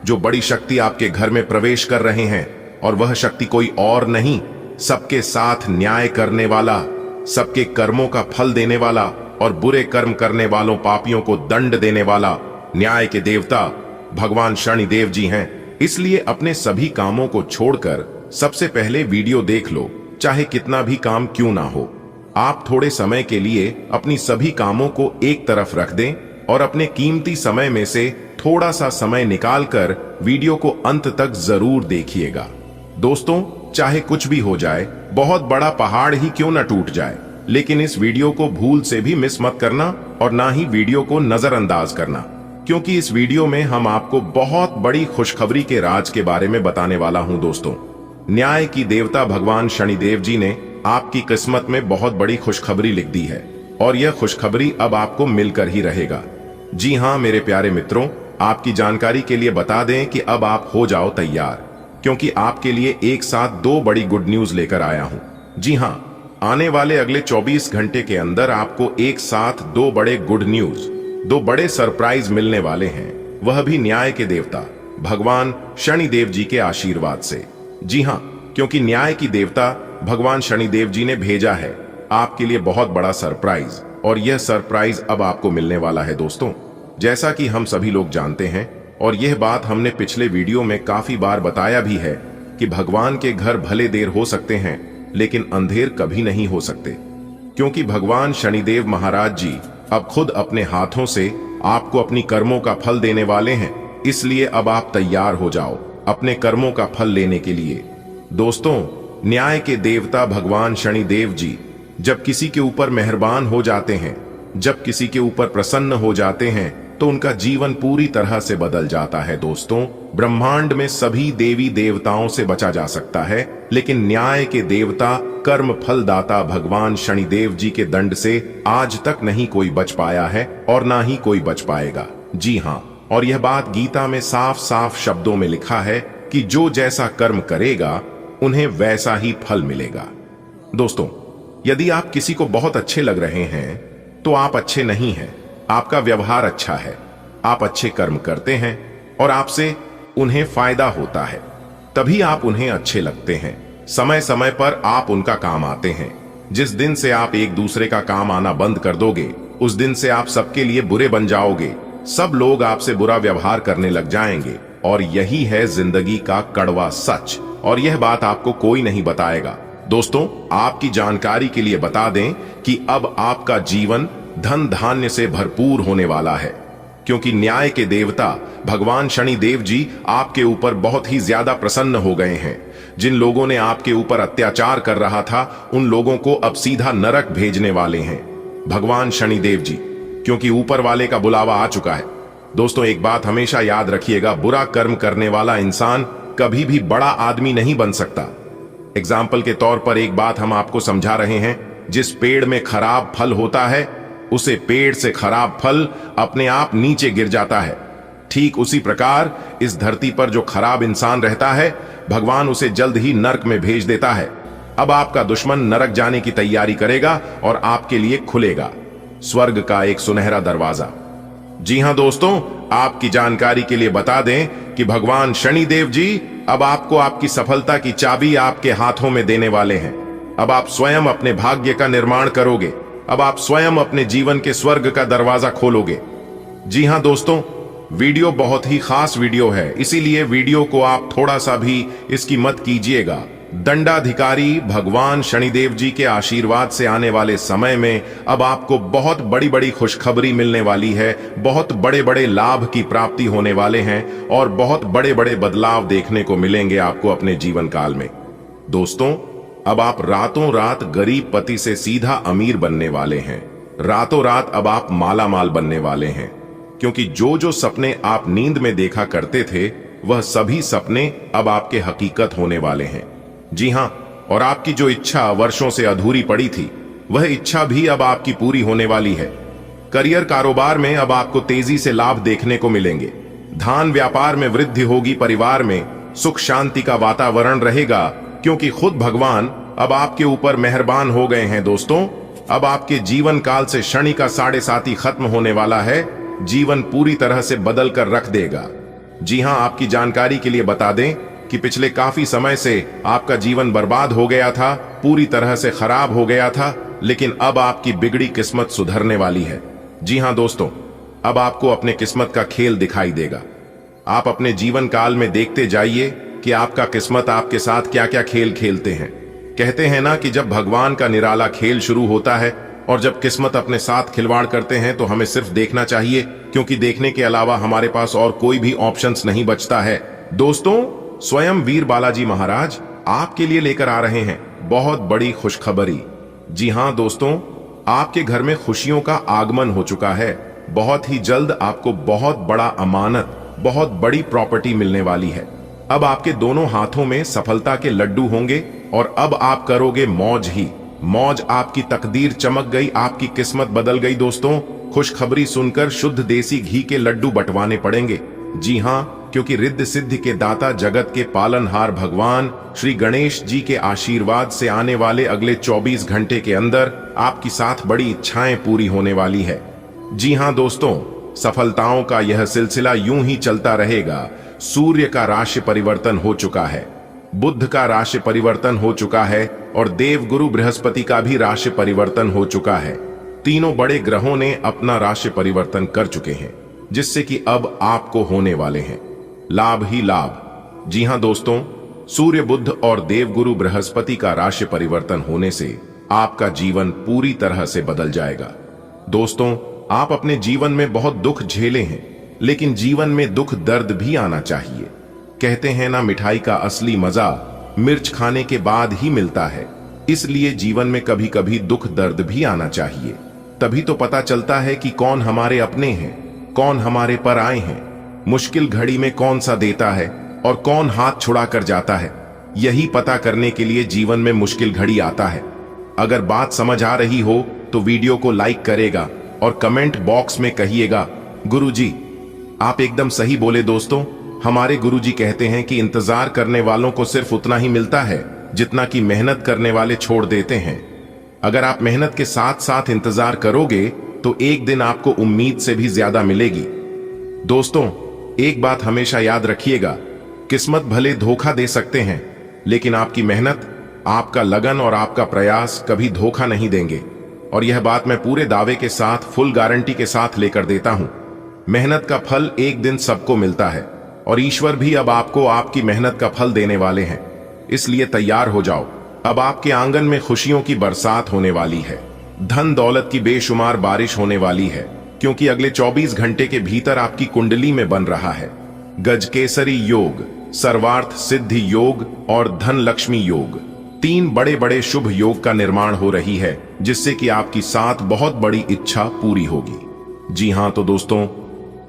[SPEAKER 1] जो बड़ी शक्ति आपके घर में प्रवेश कर रहे हैं। और वह शक्ति कोई और नहीं, सबके साथ न्याय करने वाला, सबके कर्मों का फल देने वाला और बुरे कर्म करने वालों पापियों को दंड देने वाला न्याय के देवता भगवान शनिदेव जी हैं। इसलिए अपने सभी कामों को छोड़कर सबसे पहले वीडियो देख लो, चाहे कितना भी काम क्यों ना हो। आप थोड़े समय के लिए अपनी सभी कामों को एक तरफ रख दें और अपने कीमती समय में से थोड़ा सा समय निकालकर वीडियो को अंत तक जरूर देखिएगा। दोस्तों, चाहे कुछ भी हो जाए, बहुत बड़ा पहाड़ ही क्यों न टूट जाए, लेकिन इस वीडियो को भूल से भी मिस मत करना और ना ही वीडियो को नजरअंदाज करना, क्योंकि इस वीडियो में हम आपको बहुत बड़ी खुशखबरी के राज के बारे में बताने वाला हूं। दोस्तों, न्याय की देवता भगवान शनिदेव जी ने आपकी किस्मत में बहुत बड़ी खुशखबरी लिख दी है और यह खुशखबरी अब आपको मिलकर ही रहेगा। जी हां मेरे प्यारे मित्रों, आपकी जानकारी के लिए बता दें कि अब आप हो जाओ तैयार, क्योंकि आपके लिए एक साथ दो बड़ी गुड न्यूज लेकर आया हूं। जी हां, आने वाले अगले 24 घंटे के अंदर आपको एक साथ दो बड़े गुड न्यूज, दो बड़े सरप्राइज मिलने वाले हैं, वह भी न्याय के देवता भगवान शनिदेव जी के आशीर्वाद से। जी हां, क्योंकि न्याय की देवता भगवान शनिदेव जी ने भेजा है आपके लिए बहुत बड़ा सरप्राइज, और यह सरप्राइज अब आपको मिलने वाला है दोस्तों। जैसा कि हम सभी लोग जानते हैं, और यह बात हमने पिछले वीडियो में काफी बार बताया भी है, कि भगवान के घर भले देर हो सकते हैं लेकिन अंधेर कभी नहीं हो सकते, क्योंकि भगवान शनिदेव महाराज जी अब खुद अपने हाथों से आपको अपनी कर्मों का फल देने वाले हैं। इसलिए अब आप तैयार हो जाओ अपने कर्मों का फल लेने के लिए। दोस्तों, न्याय के देवता भगवान शनिदेव जी जब किसी के ऊपर मेहरबान हो जाते हैं, जब किसी के ऊपर प्रसन्न हो जाते हैं, तो उनका जीवन पूरी तरह से बदल जाता है। दोस्तों, ब्रह्मांड में सभी देवी देवताओं से बचा जा सकता है, लेकिन न्याय के देवता कर्म फलदाता भगवान शनिदेव जी के दंड से आज तक नहीं कोई बच पाया है और ना ही कोई बच पाएगा। जी हां, और यह बात गीता में साफ साफ शब्दों में लिखा है कि जो जैसा कर्म करेगा उन्हें वैसा ही फल मिलेगा। दोस्तों, यदि आप किसी को बहुत अच्छे लग रहे हैं तो आप अच्छे नहीं हैं। आपका व्यवहार अच्छा है, आप अच्छे कर्म करते हैं और आपसे उन्हें फायदा होता है, तभी आप उन्हें अच्छे लगते हैं। समय समय पर आप उनका काम आते हैं। जिस दिन से आप एक दूसरे का काम आना बंद कर दोगे, उस दिन से आप सबके लिए बुरे बन जाओगे। सब लोग आपसे बुरा व्यवहार करने लग जाएंगे, और यही है जिंदगी का कड़वा सच, और यह बात आपको कोई नहीं बताएगा। दोस्तों, आपकी जानकारी के लिए बता दें कि अब आपका जीवन धन धान्य से भरपूर होने वाला है, क्योंकि न्याय के देवता भगवान शनिदेव जी आपके ऊपर बहुत ही ज्यादा प्रसन्न हो गए हैं। जिन लोगों ने आपके ऊपर अत्याचार कर रहा था, उन लोगों को अब सीधा नरक भेजने वाले हैं भगवान शनिदेव जी, क्योंकि ऊपर वाले का बुलावा आ चुका है। दोस्तों, एक बात हमेशा याद रखिएगा, बुरा कर्म करने वाला इंसान कभी भी बड़ा आदमी नहीं बन सकता। एग्जाम्पल के तौर पर एक बात हम आपको समझा रहे हैं, जिस पेड़ में खराब फल होता है, उसे पेड़ से खराब फल अपने आप नीचे गिर जाता है। ठीक उसी प्रकार इस धरती पर जो खराब इंसान रहता है, भगवान उसे जल्द ही नरक में भेज देता है। अब आपका दुश्मन नरक जाने की तैयारी करेगा और आपके लिए खुलेगा स्वर्ग का एक सुनहरा दरवाजा। जी हां दोस्तों, आपकी जानकारी के लिए बता दें कि भगवान शनिदेव जी अब आपको आपकी सफलता की चाबी आपके हाथों में देने वाले हैं। अब आप स्वयं अपने भाग्य का निर्माण करोगे। अब आप स्वयं अपने जीवन के स्वर्ग का दरवाजा खोलोगे। जी हां दोस्तों, वीडियो बहुत ही खास वीडियो है, इसीलिए वीडियो को आप थोड़ा सा भी इसकी मत कीजिएगा। दंडाधिकारी भगवान शनिदेव जी के आशीर्वाद से आने वाले समय में अब आपको बहुत बड़ी बड़ी खुशखबरी मिलने वाली है, बहुत बड़े बड़े लाभ की प्राप्ति होने वाले हैं, और बहुत बड़े बड़े बदलाव देखने को मिलेंगे आपको अपने जीवन काल में। दोस्तों, अब आप रातों रात गरीब पति से सीधा अमीर बनने वाले हैं। रातों रात अब आप माला माल बनने वाले हैं, क्योंकि जो जो सपने आप नींद में देखा करते थे, वह सभी सपने अब आपके हकीकत होने वाले हैं। जी हां, और आपकी जो इच्छा वर्षों से अधूरी पड़ी थी, वह इच्छा भी अब आपकी पूरी होने वाली है। करियर कारोबार में अब आपको तेजी से लाभ देखने को मिलेंगे। धान व्यापार में वृद्धि होगी। परिवार में सुख शांति का वातावरण रहेगा, क्योंकि खुद भगवान अब आपके ऊपर मेहरबान हो गए हैं। दोस्तों, अब आपके जीवन काल से शनि का 7.5 खत्म होने वाला है। जीवन पूरी तरह से बदल कर रख देगा। जी हां, आपकी जानकारी के लिए बता दें कि पिछले काफी समय से आपका जीवन बर्बाद हो गया था, पूरी तरह से खराब हो गया था, लेकिन अब आपकी बिगड़ी किस्मत सुधरने वाली है। जी हां दोस्तों, अब आपको अपने किस्मत का खेल दिखाई देगा। आप अपने जीवन काल में देखते जाइए कि आपका किस्मत आपके साथ क्या क्या खेल खेलते हैं। कहते हैं ना कि जब भगवान का निराला खेल शुरू होता है और जब किस्मत अपने साथ खिलवाड़ करते हैं, तो हमें सिर्फ देखना चाहिए, क्योंकि देखने के अलावा हमारे पास और कोई भी ऑप्शंस नहीं बचता है। दोस्तों, स्वयं वीर बालाजी महाराज आपके लिए लेकर आ रहे हैं बहुत बड़ी खुशखबरी। जी हां दोस्तों, आपके घर में खुशियों का आगमन हो चुका है। बहुत ही जल्द आपको बहुत बड़ा अमानत, बहुत बड़ी प्रॉपर्टी मिलने वाली है। अब आपके दोनों हाथों में सफलता के लड्डू होंगे और अब आप करोगे मौज ही मौज। आपकी तकदीर चमक गई, आपकी किस्मत बदल गई। दोस्तों, खुशखबरी सुनकर शुद्ध देसी घी के लड्डू बंटवाने पड़ेंगे। जी हां, क्योंकि रिद्धि सिद्धि के दाता जगत के पालनहार भगवान श्री गणेश जी के आशीर्वाद से आने वाले अगले 24 घंटे के अंदर आपकी 7 बड़ी इच्छाएं पूरी होने वाली है। जी हां दोस्तों, सफलताओं का यह सिलसिला यूं ही चलता रहेगा। सूर्य का राशि परिवर्तन हो चुका है, बुध का राशि परिवर्तन हो चुका है और देवगुरु बृहस्पति का भी राशि परिवर्तन हो चुका है। तीनों बड़े ग्रहों ने अपना राशि परिवर्तन कर चुके हैं, जिससे कि अब आपको होने वाले हैं लाभ ही लाभ। जी हां दोस्तों, सूर्य बुध और देवगुरु बृहस्पति का राशि परिवर्तन होने से आपका जीवन पूरी तरह से बदल जाएगा। दोस्तों, आप अपने जीवन में बहुत दुख झेले हैं, लेकिन जीवन में दुख दर्द भी आना चाहिए। कहते हैं ना, मिठाई का असली मजा मिर्च खाने के बाद ही मिलता है। इसलिए जीवन में कभी कभी दुख दर्द भी आना चाहिए। तभी तो पता चलता है कि कौन हमारे अपने हैं, कौन हमारे पर आए हैं, मुश्किल घड़ी में कौन सा देता है और कौन हाथ छुड़ा कर जाता है। यही पता करने के लिए जीवन में मुश्किल घड़ी आता है। अगर बात समझ आ रही हो तो वीडियो को लाइक करेगा और कमेंट बॉक्स में कहिएगा, गुरुजी आप एकदम सही बोले। दोस्तों, हमारे गुरुजी कहते हैं कि इंतजार करने वालों को सिर्फ उतना ही मिलता है जितना कि मेहनत करने वाले छोड़ देते हैं। अगर आप मेहनत के साथ साथ इंतजार करोगे तो एक दिन आपको उम्मीद से भी ज्यादा मिलेगी। दोस्तों, एक बात हमेशा याद रखिएगा, किस्मत भले धोखा दे सकते हैं, लेकिन आपकी मेहनत, आपका लगन और आपका प्रयास कभी धोखा नहीं देंगे। और यह बात मैं पूरे दावे के साथ, फुल गारंटी के साथ लेकर देता हूं। मेहनत का फल एक दिन सबको मिलता है और ईश्वर भी अब आपको आपकी मेहनत का फल देने वाले हैं। इसलिए तैयार हो जाओ, अब आपके आंगन में खुशियों की बरसात होने वाली है, धन दौलत की बेशुमार बारिश होने वाली है, क्योंकि अगले 24 घंटे के भीतर आपकी कुंडली में बन रहा है गजकेसरी योग, सर्वार्थ सिद्धि योग और धन लक्ष्मी योग। 3 बड़े बड़े शुभ योग का निर्माण हो रही है, जिससे कि आपकी 7 बहुत बड़ी इच्छा पूरी होगी। जी हां, तो दोस्तों,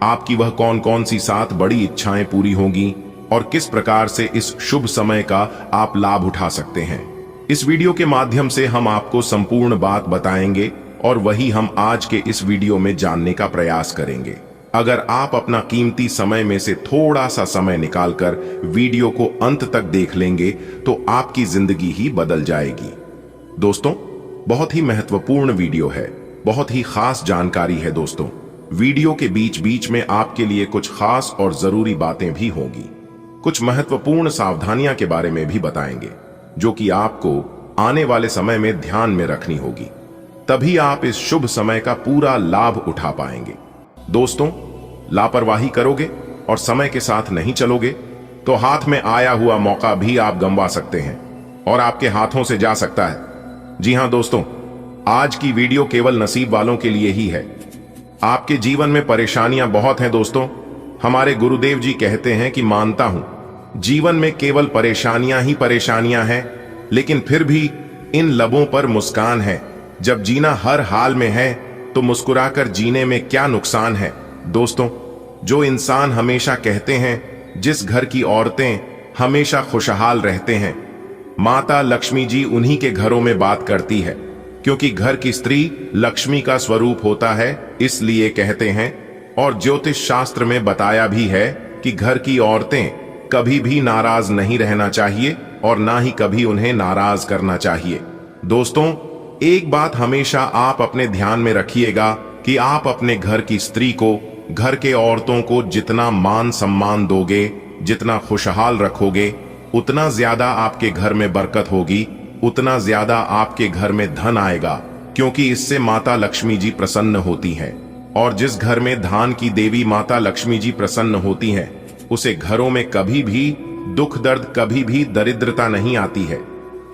[SPEAKER 1] आपकी वह कौन कौन सी 7 बड़ी इच्छाएं पूरी होंगी और किस प्रकार से इस शुभ समय का आप लाभ उठा सकते हैं, इस वीडियो के माध्यम से हम आपको संपूर्ण बात बताएंगे और वही हम आज के इस वीडियो में जानने का प्रयास करेंगे। अगर आप अपना कीमती समय में से थोड़ा सा समय निकालकर वीडियो को अंत तक देख लेंगे तो आपकी जिंदगी ही बदल जाएगी। दोस्तों, बहुत ही महत्वपूर्ण वीडियो है, बहुत ही खास जानकारी है। दोस्तों, वीडियो के बीच बीच में आपके लिए कुछ खास और जरूरी बातें भी होंगी, कुछ महत्वपूर्ण सावधानियां के बारे में भी बताएंगे, जो कि आपको आने वाले समय में ध्यान में रखनी होगी। तभी आप इस शुभ समय का पूरा लाभ उठा पाएंगे। दोस्तों, लापरवाही करोगे और समय के साथ नहीं चलोगे तो हाथ में आया हुआ मौका भी आप गंवा सकते हैं और आपके हाथों से जा सकता है। जी हां दोस्तों, आज की वीडियो केवल नसीब वालों के लिए ही है। आपके जीवन में परेशानियां बहुत हैं दोस्तों। हमारे गुरुदेव जी कहते हैं कि मानता हूं जीवन में केवल परेशानियां ही परेशानियां हैं, लेकिन फिर भी इन लबों पर मुस्कान है। जब जीना हर हाल में है तो मुस्कुराकर जीने में क्या नुकसान है। दोस्तों, जो इंसान हमेशा कहते हैं जिस घर की औरतें हमेशा खुशहाल रहते हैं, माता लक्ष्मी जी उन्हीं के घरों में बात करती है, क्योंकि घर की स्त्री लक्ष्मी का स्वरूप होता है, इसलिए कहते हैं। और ज्योतिष शास्त्र में बताया भी है कि घर की औरतें कभी भी नाराज नहीं रहना चाहिए और ना ही कभी उन्हें नाराज करना चाहिए। दोस्तों, एक बात हमेशा आप अपने ध्यान में रखिएगा कि आप अपने घर की स्त्री को, घर के औरतों को जितना मान सम्मान दोगे, जितना खुशहाल रखोगे, उतना ज्यादा आपके घर में बरकत होगी, उतना ज्यादा आपके घर में धन आएगा, क्योंकि इससे माता लक्ष्मी जी प्रसन्न होती हैं। और जिस घर में धान की देवी माता लक्ष्मी जी प्रसन्न होती हैं, उसे घरों में कभी भी दुख दर्द, कभी भी दरिद्रता नहीं आती है।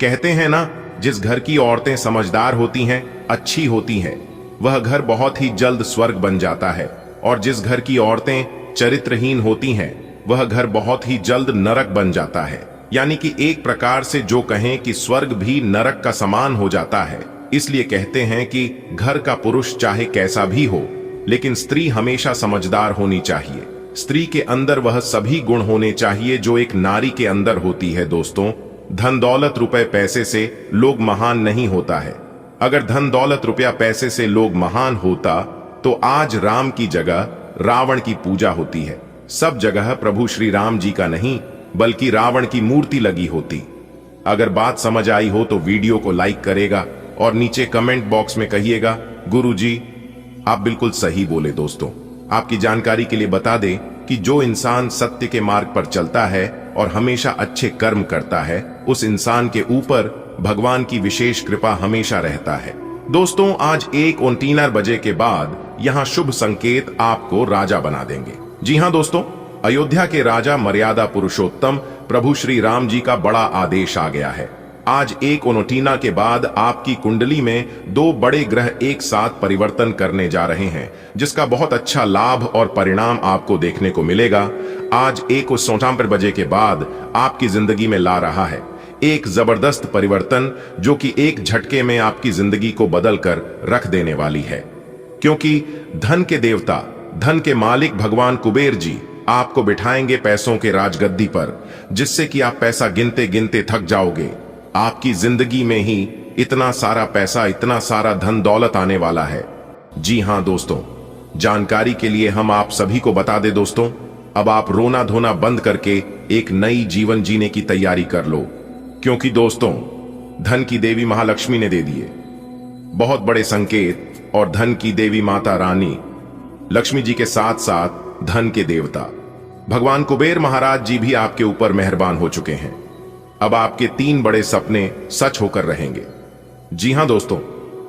[SPEAKER 1] कहते हैं ना, जिस घर की औरतें समझदार होती हैं, अच्छी होती हैं, वह घर बहुत ही जल्द स्वर्ग बन जाता है। और जिस घर की औरतें चरित्रहीन होती हैं, वह घर बहुत ही जल्द नरक बन जाता है। यानी कि एक प्रकार से जो कहें कि स्वर्ग भी नरक का समान हो जाता है। इसलिए कहते हैं कि घर का पुरुष चाहे कैसा भी हो, लेकिन स्त्री हमेशा समझदार होनी चाहिए। स्त्री के अंदर वह सभी गुण होने चाहिए जो एक नारी के अंदर होती है। दोस्तों, धन दौलत रुपए पैसे से लोग महान नहीं होता है। अगर धन दौलत रुपया पैसे से लोग महान होता तो आज राम की जगह रावण की पूजा होती है। सब जगह प्रभु श्री राम जी का नहीं बल्कि रावण की मूर्ति लगी होती। अगर बात समझ आई हो तो वीडियो को लाइक करेगा और नीचे कमेंट बॉक्स में कहिएगा गुरुजी आप बिल्कुल सही बोले। दोस्तों, आपकी जानकारी के लिए बता दें कि जो इंसान सत्य के मार्ग पर चलता है और हमेशा अच्छे कर्म करता है, उस इंसान के ऊपर भगवान की विशेष कृपा हमेशा रहता है। दोस्तों, आज 1:29 बजे के बाद यहाँ शुभ संकेत आपको राजा बना देंगे। जी हाँ दोस्तों, अयोध्या के राजा मर्यादा पुरुषोत्तम प्रभु श्री राम जी का बड़ा आदेश आ गया है। आज 1:29 के बाद आपकी कुंडली में 2 बड़े ग्रह एक साथ परिवर्तन करने जा रहे हैं, जिसका बहुत अच्छा लाभ और परिणाम आपको देखने को मिलेगा। आज 1:59 बजे के बाद आपकी जिंदगी में ला रहा है एक जबरदस्त परिवर्तन, जो कि एक झटके में आपकी जिंदगी को बदल कर रख देने वाली है। क्योंकि धन के देवता, धन के मालिक भगवान कुबेर जी आपको बिठाएंगे पैसों के राजगद्दी पर, जिससे कि आप पैसा गिनते गिनते थक जाओगे। आपकी जिंदगी में ही इतना सारा पैसा, इतना सारा धन दौलत आने वाला है। जी हां दोस्तों, जानकारी के लिए हम आप सभी को बता दें दोस्तों, अब आप रोना धोना बंद करके एक नई जीवन जीने की तैयारी कर लो। क्योंकि दोस्तों, धन की देवी महालक्ष्मी ने दे दिए बहुत बड़े संकेत, और धन की देवी माता रानी लक्ष्मी जी के साथ साथ धन के देवता भगवान कुबेर महाराज जी भी आपके ऊपर मेहरबान हो चुके हैं। अब आपके 3 बड़े सपने सच होकर रहेंगे। जी हां दोस्तों,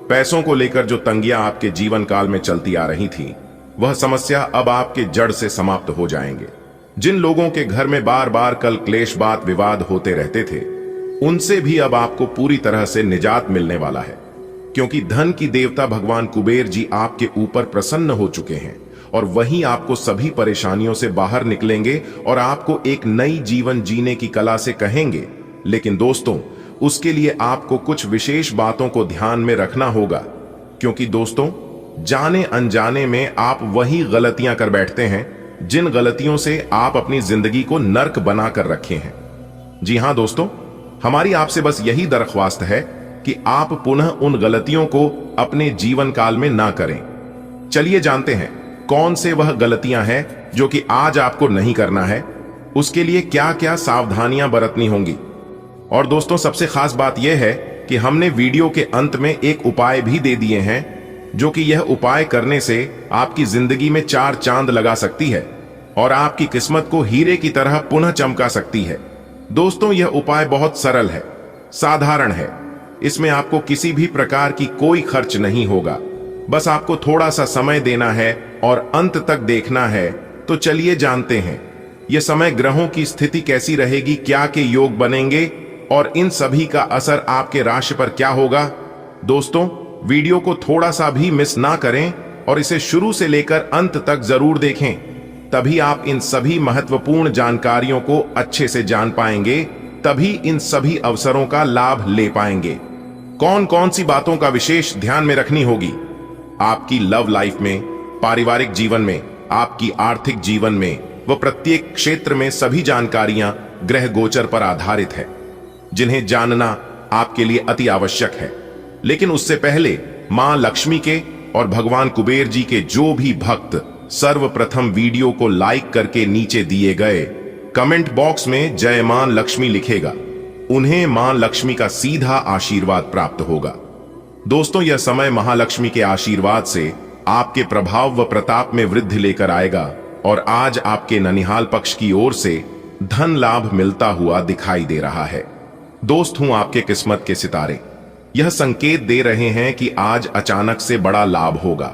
[SPEAKER 1] पैसों को लेकर जो तंगियां आपके जीवन काल में चलती आ रही थी, वह समस्या अब आपके जड़ से समाप्त हो जाएंगे। जिन लोगों के घर में बार बार कल क्लेश बात विवाद होते रहते थे, उनसे भी अब आपको पूरी तरह से निजात मिलने वाला है। क्योंकि धन की देवता भगवान कुबेर जी आपके ऊपर प्रसन्न हो चुके हैं और वही आपको सभी परेशानियों से बाहर निकलेंगे और आपको एक नई जीवन जीने की कला से कहेंगे। लेकिन दोस्तों, उसके लिए आपको कुछ विशेष बातों को ध्यान में रखना होगा। क्योंकि दोस्तों, जाने अनजाने में आप वही गलतियां कर बैठते हैं जिन गलतियों से आप अपनी जिंदगी को नर्क बना कर रखे हैं। जी हां दोस्तों, हमारी आपसे बस यही दरख्वास्त है कि आप पुनः उन गलतियों को अपने जीवन काल में ना करें। चलिए जानते हैं कौन से वह गलतियां हैं जो कि आज आपको नहीं करना है, उसके लिए क्या क्या सावधानियां बरतनी होंगी। और दोस्तों, सबसे खास बात यह है कि हमने वीडियो के अंत में एक उपाय भी दे दिए हैं, जो कि यह उपाय करने से आपकी जिंदगी में 4 चांद लगा सकती है और आपकी किस्मत को हीरे की तरह पुनः चमका सकती है। दोस्तों, यह उपाय बहुत सरल है, साधारण है। इसमें आपको किसी भी प्रकार की कोई खर्च नहीं होगा। बस आपको थोड़ा सा समय देना है और अंत तक देखना है। तो चलिए जानते हैं यह समय ग्रहों की स्थिति कैसी रहेगी, क्या के योग बनेंगे और इन सभी का असर आपके राशि पर क्या होगा। दोस्तों, वीडियो को थोड़ा सा भी मिस ना करें और इसे शुरू से लेकर अंत तक जरूर देखें, तभी आप इन सभी महत्वपूर्ण जानकारियों को अच्छे से जान पाएंगे, तभी इन सभी अवसरों का लाभ ले पाएंगे। कौन कौन सी बातों का विशेष ध्यान में रखनी होगी आपकी लव लाइफ में, पारिवारिक जीवन में, आपकी आर्थिक जीवन में, व प्रत्येक क्षेत्र में सभी जानकारियां ग्रह गोचर पर आधारित है, जिन्हें जानना आपके लिए अति आवश्यक है। लेकिन उससे पहले मां लक्ष्मी के और भगवान कुबेर जी के जो भी भक्त सर्वप्रथम वीडियो को लाइक करके नीचे दिए गए कमेंट बॉक्स में जय मां लक्ष्मी लिखेगा, उन्हें मां लक्ष्मी का सीधा आशीर्वाद प्राप्त होगा। दोस्तों, यह समय महालक्ष्मी के आशीर्वाद से आपके प्रभाव व प्रताप में वृद्धि लेकर आएगा और आज आपके ननिहाल पक्ष की ओर से धन लाभ मिलता हुआ दिखाई दे रहा है। दोस्त हूं आपके किस्मत के सितारे, यह संकेत दे रहे हैं कि आज अचानक से बड़ा लाभ होगा,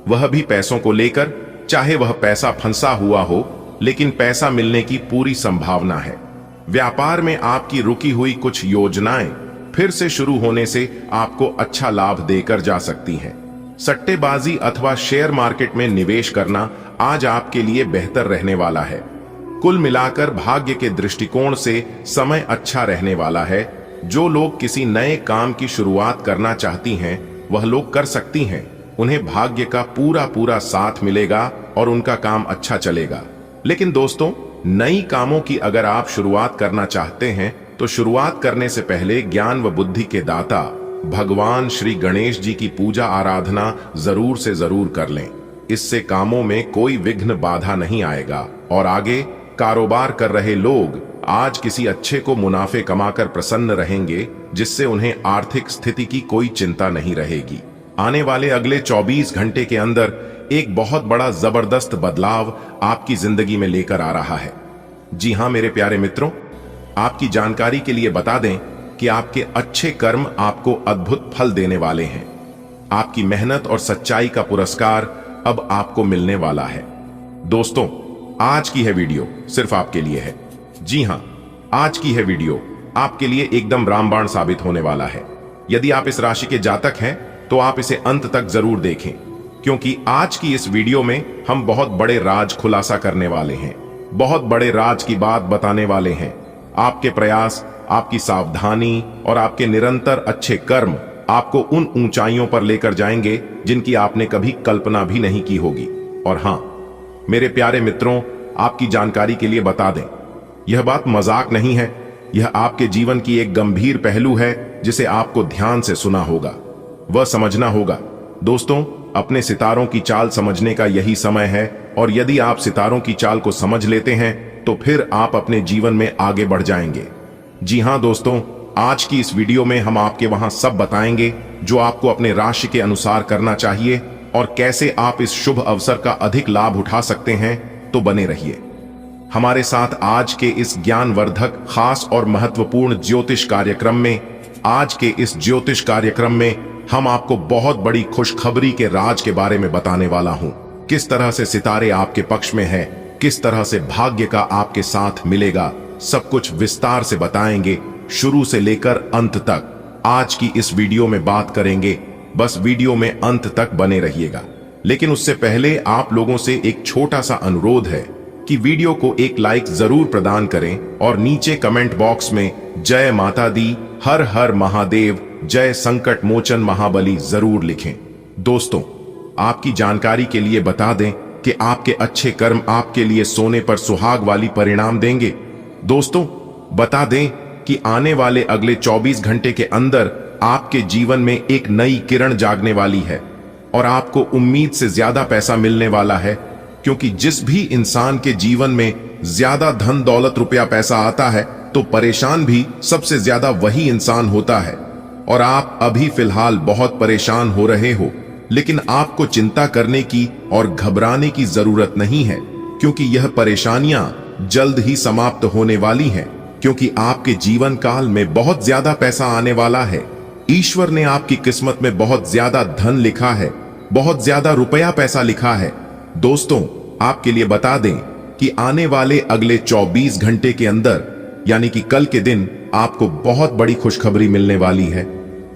[SPEAKER 1] वह भी पैसों को लेकर। चाहे वह पैसा फंसा हुआ हो, लेकिन पैसा मिलने की पूरी संभावना है। व्यापार में आपकी रुकी हुई कुछ योजनाएं फिर से शुरू होने से आपको अच्छा लाभ देकर जा सकती हैं। सट्टेबाजी अथवा शेयर मार्केट में निवेश करना आज आपके लिए बेहतर रहने वाला है। कुल मिलाकर भाग्य के दृष्टिकोण से समय अच्छा रहने वाला है। जो लोग किसी नए काम की शुरुआत करना चाहती हैं, वह लोग कर सकती हैं। उन्हें भाग्य का पूरा साथ मिलेगा और उनका काम अच्छा चलेगा। लेकिन दोस्तों, नई कामों की अगर आप शुरुआत करना चाहते हैं, तो शुरुआत करने से पहले ज्ञान व बुद्धि के दाता भगवान श्री गणेश जी की पूजा आराधना जरूर से जरूर कर लें। इससे कामों में कोई विघ्न बाधा नहीं आएगा और आगे कारोबार कर रहे लोग आज किसी अच्छे को मुनाफे कमाकर प्रसन्न रहेंगे, जिससे उन्हें आर्थिक स्थिति की कोई चिंता नहीं रहेगी। आने वाले अगले 24 घंटे के अंदर एक बहुत बड़ा जबरदस्त बदलाव आपकी जिंदगी में लेकर आ रहा है। जी हां मेरे प्यारे मित्रों, आपकी जानकारी के लिए बता दें कि आपके अच्छे कर्म आपको अद्भुत फल देने वाले हैं। आपकी मेहनत और सच्चाई का पुरस्कार अब आपको मिलने वाला है। दोस्तों, आज की है वीडियो सिर्फ आपके लिए है। जी हां, आज की है वीडियो आपके लिए एकदम रामबाण साबित होने वाला है। यदि आप इस राशि के जातक हैं तो आप इसे अंत तक जरूर देखें, क्योंकि आज की इस वीडियो में हम बहुत बड़े राज खुलासा करने वाले हैं, बहुत बड़े राज की बात बताने वाले हैं। आपके प्रयास, आपकी सावधानी और आपके निरंतर अच्छे कर्म आपको उन ऊंचाइयों पर लेकर जाएंगे जिनकी आपने कभी कल्पना भी नहीं की होगी। और हां मेरे प्यारे मित्रों, आपकी जानकारी के लिए बता दें, यह बात मजाक नहीं है, यह आपके जीवन की एक गंभीर पहलू है जिसे आपको ध्यान से सुना होगा, वह समझना होगा। दोस्तों, अपने सितारों की चाल समझने का यही समय है, और यदि आप सितारों की चाल को समझ लेते हैं तो फिर आप अपने जीवन में आगे बढ़ जाएंगे। जी हां दोस्तों, आज की इस वीडियो में हम आपके वहां सब बताएंगे जो आपको अपने राशि के अनुसार करना चाहिए और कैसे आप इस शुभ अवसर का अधिक लाभ उठा सकते हैं। तो बने रहिए हमारे साथ आज के इस ज्ञानवर्धक, खास और महत्वपूर्ण ज्योतिष कार्यक्रम में। आज के इस ज्योतिष कार्यक्रम में हम आपको बहुत बड़ी खुशखबरी के राज के बारे में बताने वाला हूं। किस तरह से सितारे आपके पक्ष में है, किस तरह से भाग्य का आपके साथ मिलेगा, सब कुछ विस्तार से बताएंगे, शुरू से लेकर अंत तक। आज की इस वीडियो में बात करेंगे, बस वीडियो में अंत तक बने रहिएगा। लेकिन उससे पहले आप लोगों से एक छोटा सा अनुरोध है कि वीडियो को एक लाइक जरूर प्रदान करें और नीचे कमेंट बॉक्स में जय माता दी, हर हर महादेव, जय संकट मोचन महाबली जरूर लिखें। दोस्तों, आपकी जानकारी के लिए बता दें कि आपके अच्छे कर्म आपके लिए सोने पर सुहाग वाली परिणाम देंगे। दोस्तों, बता दें कि आने वाले अगले 24 घंटे के अंदर आपके जीवन में एक नई किरण जागने वाली है और आपको उम्मीद से ज्यादा पैसा मिलने वाला है, क्योंकि जिस भी इंसान के जीवन में ज्यादा धन दौलत रुपया पैसा आता है तो परेशान भी सबसे ज्यादा वही इंसान होता है। और आप अभी फिलहाल बहुत परेशान हो रहे हो, लेकिन आपको चिंता करने की और घबराने की जरूरत नहीं है, क्योंकि यह परेशानियां जल्द ही समाप्त होने वाली हैं, क्योंकि आपके जीवन काल में बहुत ज्यादा पैसा आने वाला है। ईश्वर ने आपकी किस्मत में बहुत ज्यादा धन लिखा है, बहुत ज्यादा रुपया पैसा लिखा है। दोस्तों, आपके लिए बता दें कि आने वाले अगले 24 घंटे के अंदर, यानी कि कल के दिन, आपको बहुत बड़ी खुशखबरी मिलने वाली है।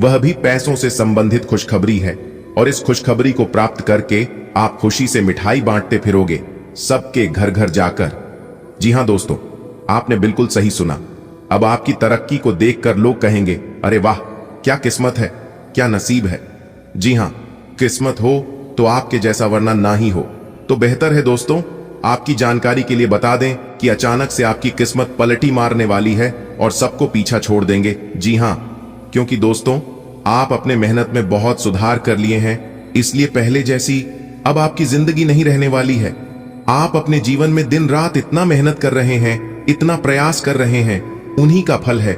[SPEAKER 1] वह भी पैसों से संबंधित खुशखबरी है, और इस खुशखबरी को प्राप्त करके आप खुशी से मिठाई बांटते फिरोगे, सबके घर घर जाकर। जी हां दोस्तों, आपने बिल्कुल सही सुना। अब आपकी तरक्की को देखकर लोग कहेंगे, अरे वाह, क्या किस्मत है, क्या नसीब है। जी हां, किस्मत हो तो आपके जैसा, वरना ना ही हो तो बेहतर है। दोस्तों, आपकी जानकारी के लिए बता दें कि अचानक से आपकी किस्मत पलटी मारने वाली है और सबको पीछा छोड़ देंगे। जी हां, क्योंकि दोस्तों, आप अपने मेहनत में बहुत सुधार कर लिए हैं, इसलिए पहले जैसी अब आपकी जिंदगी नहीं रहने वाली है। आप अपने जीवन में दिन रात इतना मेहनत कर रहे हैं, इतना प्रयास कर रहे हैं, उन्हीं का फल है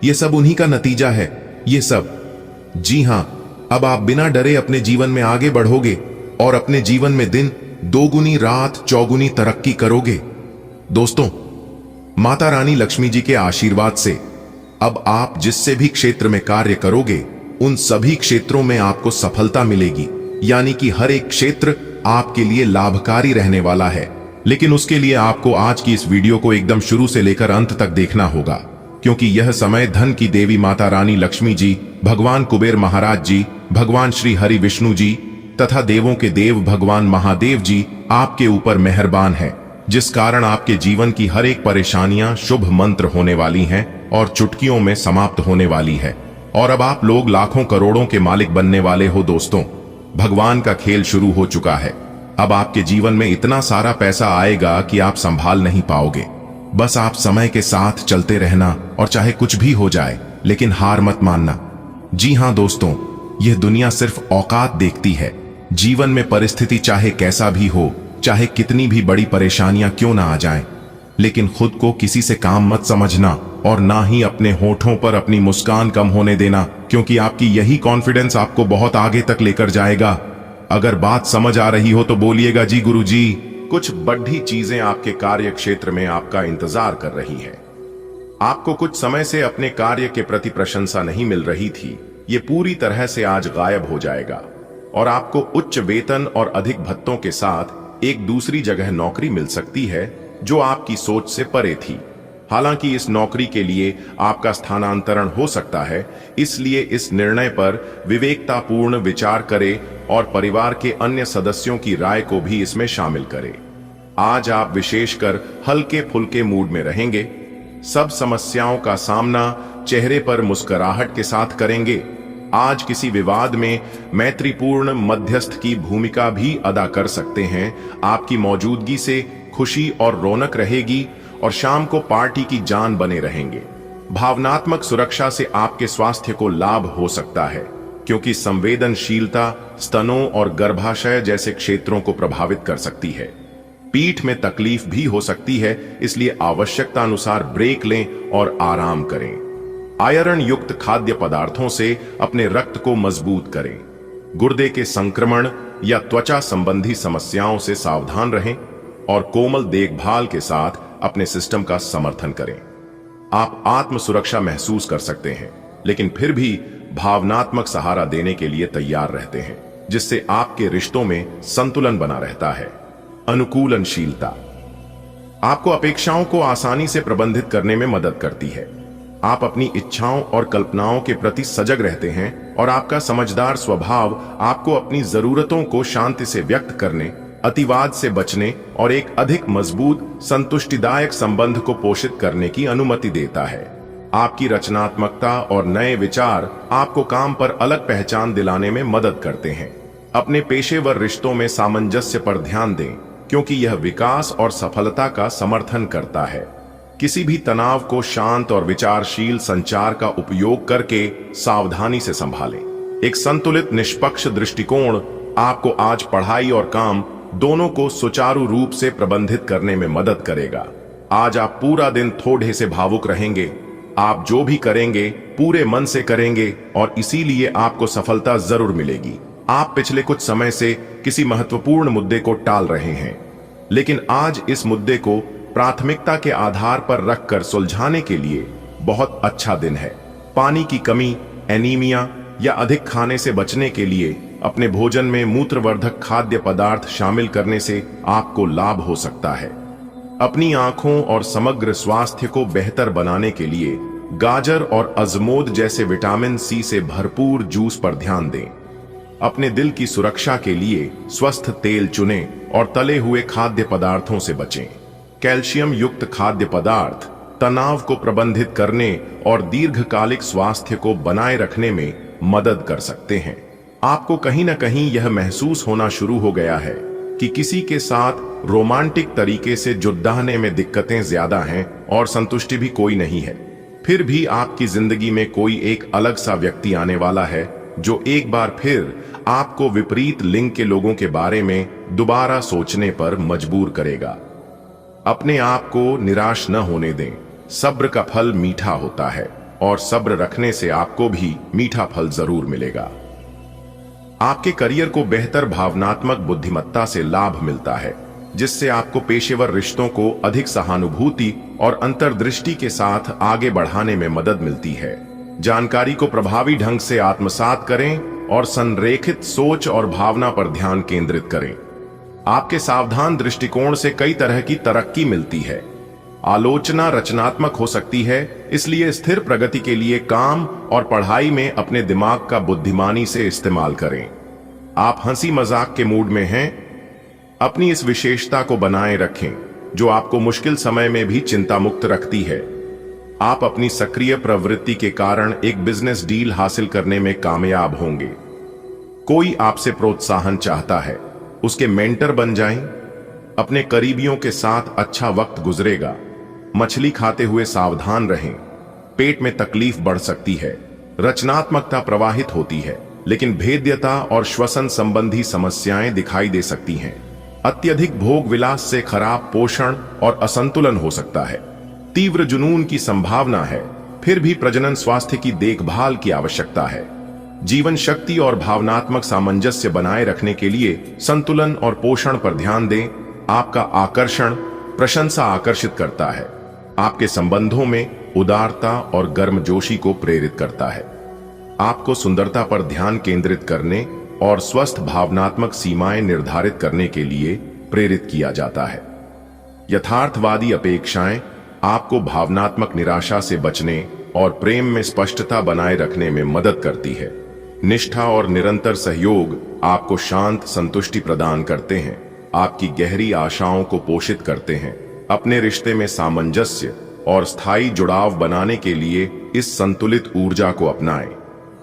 [SPEAKER 1] ये सब, उन्हीं का नतीजा है ये सब। जी हां, अब आप बिना डरे अपने जीवन में आगे बढ़ोगे और अपने जीवन में दिन दोगुनी, रात चौगुनी तरक्की करोगे। दोस्तों, माता रानी लक्ष्मी जी के आशीर्वाद से अब आप जिससे भी क्षेत्र में कार्य करोगे, उन सभी क्षेत्रों में आपको सफलता मिलेगी, यानी कि हर एक क्षेत्र आपके लिए लाभकारी रहने वाला है। लेकिन उसके लिए आपको आज की इस वीडियो को एकदम शुरू से लेकर अंत तक देखना होगा, क्योंकि यह समय धन की देवी माता रानी लक्ष्मी जी, भगवान कुबेर महाराज जी, भगवान श्री हरि विष्णु जी तथा देवों के देव भगवान महादेव जी आपके ऊपर मेहरबान है, जिस कारण आपके जीवन की हर एक परेशानियां शुभ मंत्र होने वाली हैं और चुटकियों में समाप्त होने वाली है। और अब आप लोग लाखों करोड़ों के मालिक बनने वाले हो। दोस्तों, भगवान का खेल शुरू हो चुका है। अब आपके जीवन में इतना सारा पैसा आएगा कि आप संभाल नहीं पाओगे। बस आप समय के साथ चलते रहना, और चाहे कुछ भी हो जाए, लेकिन हार मत मानना। जी हां दोस्तों, यह दुनिया सिर्फ औकात देखती है। जीवन में परिस्थिति चाहे कैसा भी हो, चाहे कितनी भी बड़ी परेशानियां क्यों ना आ जाएं। लेकिन खुद को किसी से काम मत समझना और ना ही अपने होठों पर अपनी मुस्कान कम होने देना, क्योंकि आपकी यही कॉन्फिडेंस आपको बहुत आगे तक लेकर जाएगा। अगर बात समझ आ रही हो तो बोलिएगा जी गुरुजी। कुछ बड़ी चीजें आपके कार्य क्षेत्र में आपका इंतजार कर रही हैं। आपको कुछ समय से अपने कार्य के प्रति प्रशंसा नहीं मिल रही थी, ये पूरी तरह से आज गायब हो जाएगा और आपको उच्च वेतन और अधिक भत्तों के साथ एक दूसरी जगह नौकरी मिल सकती है जो आपकी सोच से परे थी। हालांकि इस नौकरी के लिए आपका स्थानांतरण हो सकता है, इसलिए इस निर्णय पर विवेकतापूर्ण विचार करें और परिवार के अन्य सदस्यों की राय को भी इसमें शामिल करें। आज आप विशेषकर हल्के फुल्के मूड में रहेंगे। सब समस्याओं का सामना चेहरे पर मुस्कुराहट के साथ करेंगे। आज किसी विवाद में मैत्रीपूर्ण मध्यस्थ की भूमिका भी अदा कर सकते हैं। आपकी मौजूदगी से खुशी और रौनक रहेगी और शाम को पार्टी की जान बने रहेंगे। भावनात्मक सुरक्षा से आपके स्वास्थ्य को लाभ हो सकता है, क्योंकि संवेदनशीलता स्तनों और गर्भाशय जैसे क्षेत्रों को प्रभावित कर सकती है। पीठ में तकलीफ भी हो सकती है, इसलिए आवश्यकता अनुसार ब्रेक लें और आराम करें। आयरन युक्त खाद्य पदार्थों से अपने रक्त को मजबूत करें। गुर्दे के संक्रमण या त्वचा संबंधी समस्याओं से सावधान रहें और कोमल देखभाल के साथ अपने सिस्टम का समर्थन करें। आप आत्म सुरक्षा महसूस कर सकते हैं, लेकिन फिर भी भावनात्मक सहारा देने के लिए तैयार रहते हैं, जिससे आपके रिश्तों में संतुलन बना रहता है। अनुकूलनशीलता आपको अपेक्षाओं को आसानी से प्रबंधित करने में मदद करती है। आप अपनी इच्छाओं और कल्पनाओं के प्रति सजग रहते हैं और आपका समझदार स्वभाव आपको अपनी जरूरतों को शांति से व्यक्त करने, अतिवाद से बचने और एक अधिक मजबूत संतुष्टिदायक संबंध को पोषित करने की अनुमति देता है। आपकी रचनात्मकता और नए विचार आपको काम पर अलग पहचान दिलाने में मदद करते हैं। अपने पेशेवर रिश्तों में सामंजस्य पर ध्यान दें, क्योंकि यह विकास और सफलता का समर्थन करता है। किसी भी तनाव को शांत और विचारशील संचार का उपयोग करके सावधानी से संभालें। एक संतुलित निष्पक्ष दृष्टिकोण आपको आज पढ़ाई और काम दोनों को सुचारू रूप से प्रबंधित करने में मदद करेगा। आज आप पूरा दिन थोड़े से भावुक रहेंगे। आप जो भी करेंगे पूरे मन से करेंगे और इसीलिए आपको सफलता जरूर मिलेगी। आप पिछले कुछ समय से किसी महत्वपूर्ण मुद्दे को टाल रहे हैं, लेकिन आज इस मुद्दे को प्राथमिकता के आधार पर रखकर सुलझाने के लिए बहुत अच्छा दिन है। पानी की कमी, एनीमिया या अधिक खाने से बचने के लिए अपने भोजन में मूत्रवर्धक खाद्य पदार्थ शामिल करने से आपको लाभ हो सकता है। अपनी आंखों और समग्र स्वास्थ्य को बेहतर बनाने के लिए गाजर और अजमोद जैसे विटामिन सी से भरपूर जूस पर ध्यान दें। अपने दिल की सुरक्षा के लिए स्वस्थ तेल चुनें और तले हुए खाद्य पदार्थों से बचें। कैल्शियम युक्त खाद्य पदार्थ तनाव को प्रबंधित करने और दीर्घकालिक स्वास्थ्य को बनाए रखने में मदद कर सकते हैं। आपको कहीं ना कहीं यह महसूस होना शुरू हो गया है कि किसी के साथ रोमांटिक तरीके से जुड़ने में दिक्कतें ज्यादा हैं और संतुष्टि भी कोई नहीं है। फिर भी आपकी जिंदगी में कोई एक अलग सा व्यक्ति आने वाला है जो एक बार फिर आपको विपरीत लिंग के लोगों के बारे में दोबारा सोचने पर मजबूर करेगा। अपने आप को निराश न होने दें। सब्र का फल मीठा होता है और सब्र रखने से आपको भी मीठा फल जरूर मिलेगा। आपके करियर को बेहतर भावनात्मक बुद्धिमत्ता से लाभ मिलता है, जिससे आपको पेशेवर रिश्तों को अधिक सहानुभूति और अंतर्दृष्टि के साथ आगे बढ़ाने में मदद मिलती है। जानकारी को प्रभावी ढंग से आत्मसात करें और संरेखित सोच और भावना पर ध्यान केंद्रित करें। आपके सावधान दृष्टिकोण से कई तरह की तरक्की मिलती है। आलोचना रचनात्मक हो सकती है, इसलिए स्थिर प्रगति के लिए काम और पढ़ाई में अपने दिमाग का बुद्धिमानी से इस्तेमाल करें। आप हंसी मजाक के मूड में हैं, अपनी इस विशेषता को बनाए रखें जो आपको मुश्किल समय में भी चिंता मुक्त रखती है। आप अपनी सक्रिय प्रवृत्ति के कारण एक बिजनेस डील हासिल करने में कामयाब होंगे। कोई आपसे प्रोत्साहन चाहता है, उसके मेंटर बन जाएं। अपने करीबियों के साथ अच्छा वक्त गुजरेगा। मछली खाते हुए सावधान रहें। पेट में तकलीफ बढ़ सकती है। रचनात्मकता प्रवाहित होती है, लेकिन भेद्यता और श्वसन संबंधी समस्याएं दिखाई दे सकती हैं। अत्यधिक भोग विलास से खराब पोषण और असंतुलन हो सकता है। तीव्र जुनून की संभावना है, फिर भी प्रजनन स्वास्थ्य की देखभाल की आवश्यकता है। जीवन शक्ति और भावनात्मक सामंजस्य बनाए रखने के लिए संतुलन और पोषण पर ध्यान दें। आपका आकर्षण प्रशंसा आकर्षित करता है, आपके संबंधों में उदारता और गर्मजोशी को प्रेरित करता है। आपको सुंदरता पर ध्यान केंद्रित करने और स्वस्थ भावनात्मक सीमाएं निर्धारित करने के लिए प्रेरित किया जाता है। यथार्थवादी अपेक्षाएं आपको भावनात्मक निराशा से बचने और प्रेम में स्पष्टता बनाए रखने में मदद करती है। निष्ठा और निरंतर सहयोग आपको शांत संतुष्टि प्रदान करते हैं, आपकी गहरी आशाओं को पोषित करते हैं। अपने रिश्ते में सामंजस्य और स्थायी जुड़ाव बनाने के लिए इस संतुलित ऊर्जा को अपनाएं।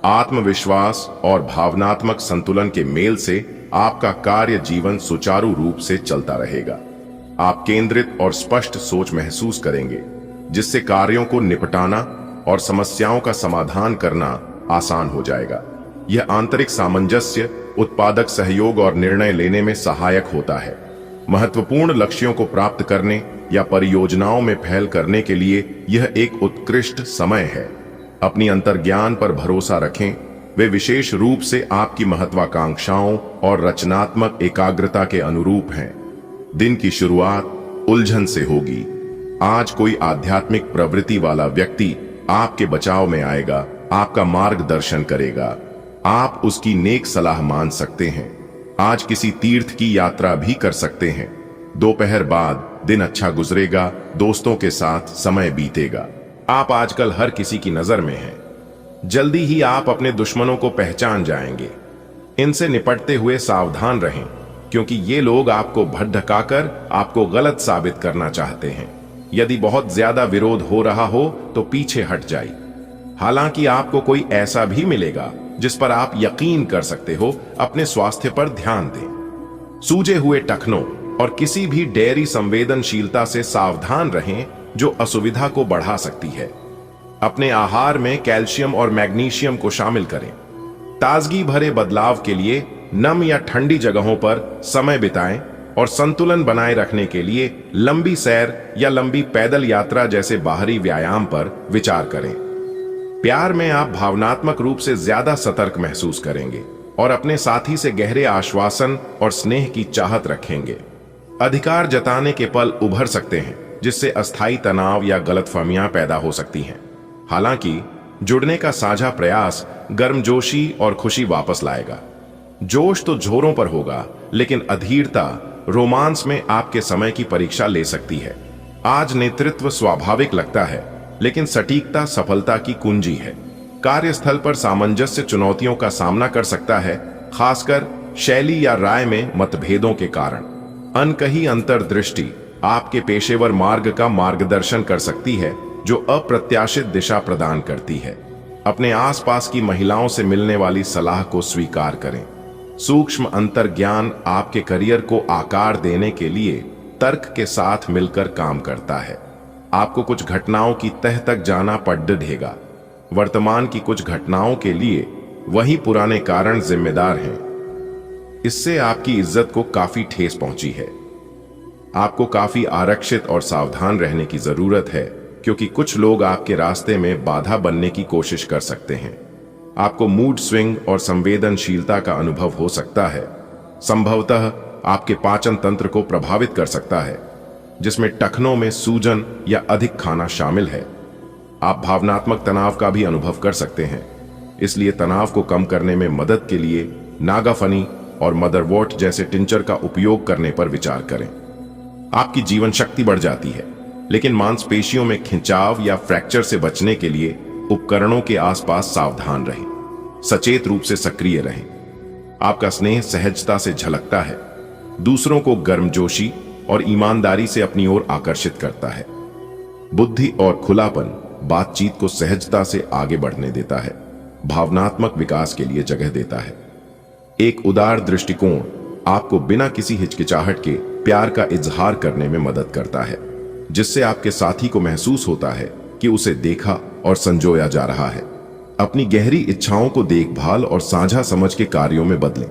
[SPEAKER 1] आत्मविश्वास और भावनात्मक संतुलन के मेल से आपका कार्य जीवन सुचारू रूप से चलता रहेगा। आप केंद्रित और स्पष्ट सोच महसूस करेंगे, जिससे कार्यों को निपटाना और समस्याओं का समाधान करना आसान हो जाएगा। यह आंतरिक सामंजस्य उत्पादक सहयोग और निर्णय लेने में सहायक होता है। महत्वपूर्ण लक्ष्यों को प्राप्त करने या परियोजनाओं में पहल करने के लिए यह एक उत्कृष्ट समय है। अपनी अंतर्ज्ञान पर भरोसा रखें, वे विशेष रूप से आपकी महत्वाकांक्षाओं और रचनात्मक एकाग्रता के अनुरूप हैं। दिन की शुरुआत उलझन से होगी। आज कोई आध्यात्मिक प्रवृत्ति वाला व्यक्ति आपके बचाव में आएगा, आपका मार्गदर्शन करेगा। आप उसकी नेक सलाह मान सकते हैं। आज किसी तीर्थ की यात्रा भी कर सकते हैं। दोपहर बाद दिन अच्छा गुजरेगा, दोस्तों के साथ समय बीतेगा। आप आजकल हर किसी की नजर में हैं। जल्दी ही आप अपने दुश्मनों को पहचान जाएंगे। इनसे निपटते हुए सावधान रहें, क्योंकि ये लोग आपको भटकाकर आपको गलत साबित करना चाहते हैं। यदि बहुत ज्यादा विरोध हो रहा हो तो पीछे हट जाइए। हालांकि आपको कोई ऐसा भी मिलेगा जिस पर आप यकीन कर सकते हो। अपने स्वास्थ्य पर ध्यान दें। सूजे हुए टखनों और किसी भी डेयरी संवेदनशीलता से सावधान रहें जो असुविधा को बढ़ा सकती है। अपने आहार में कैल्शियम और मैग्नीशियम को शामिल करें। ताजगी भरे बदलाव के लिए नम या ठंडी जगहों पर समय बिताएं और संतुलन बनाए रखने के लिए लंबी सैर या लंबी पैदल यात्रा जैसे बाहरी व्यायाम पर विचार करें। प्यार में आप भावनात्मक रूप से ज्यादा सतर्क महसूस करेंगे और अपने साथी से गहरे आश्वासन और स्नेह की चाहत रखेंगे। अधिकार जताने के पल उभर सकते हैं, जिससे अस्थायी तनाव या गलतफहमियां पैदा हो सकती हैं। हालांकि जुड़ने का साझा प्रयास गर्मजोशी और खुशी वापस लाएगा। जोश तो जोरों पर होगा, लेकिन अधीरता रोमांस में आपके समय की परीक्षा ले सकती है। आज नेतृत्व स्वाभाविक लगता है, लेकिन सटीकता सफलता की कुंजी है। कार्यस्थल पर सामंजस्य चुनौतियों का सामना कर सकता है, खासकर शैली या राय में मतभेदों के कारण। अनकही अंतर्दृष्टि आपके पेशेवर मार्ग का मार्गदर्शन कर सकती है, जो अप्रत्याशित दिशा प्रदान करती है। अपने आसपास की महिलाओं से मिलने वाली सलाह को स्वीकार करें। सूक्ष्म अंतर्ज्ञान आपके करियर को आकार देने के लिए तर्क के साथ मिलकर काम करता है। आपको कुछ घटनाओं की तह तक जाना पड़ेगा। वर्तमान की कुछ घटनाओं के लिए वही पुराने कारण जिम्मेदार हैं। इससे आपकी इज्जत को काफी ठेस पहुंची है। आपको काफी आरक्षित और सावधान रहने की जरूरत है, क्योंकि कुछ लोग आपके रास्ते में बाधा बनने की कोशिश कर सकते हैं। आपको मूड स्विंग और संवेदनशीलता का अनुभव हो सकता है। संभवतः आपके पाचन तंत्र को प्रभावित कर सकता है, जिसमें टखनों में सूजन या अधिक खाना शामिल है। आप भावनात्मक तनाव का भी अनुभव कर सकते हैं, इसलिए तनाव को कम करने में मदद के लिए नागाफनी और मदरवॉट जैसे टिंचर का उपयोग करने पर विचार करें। आपकी जीवन शक्ति बढ़ जाती है, लेकिन मांसपेशियों में खिंचाव या फ्रैक्चर से बचने के लिए उपकरणों के आसपास सावधान रहें। सचेत रूप से सक्रिय रहें। आपका स्नेह सहजता से झलकता है, दूसरों को गर्मजोशी और ईमानदारी से अपनी ओर आकर्षित करता है। बुद्धि और खुलापन बातचीत को सहजता से आगे बढ़ने देता है, भावनात्मक विकास के लिए जगह देता है। एक उदार दृष्टिकोण आपको बिना किसी हिचकिचाहट के प्यार का इजहार करने में मदद करता है, जिससे आपके साथी को महसूस होता है कि उसे देखा और संजोया जा रहा है। अपनी गहरी इच्छाओं को देखभाल और साझा समझ के कार्यों में बदलें।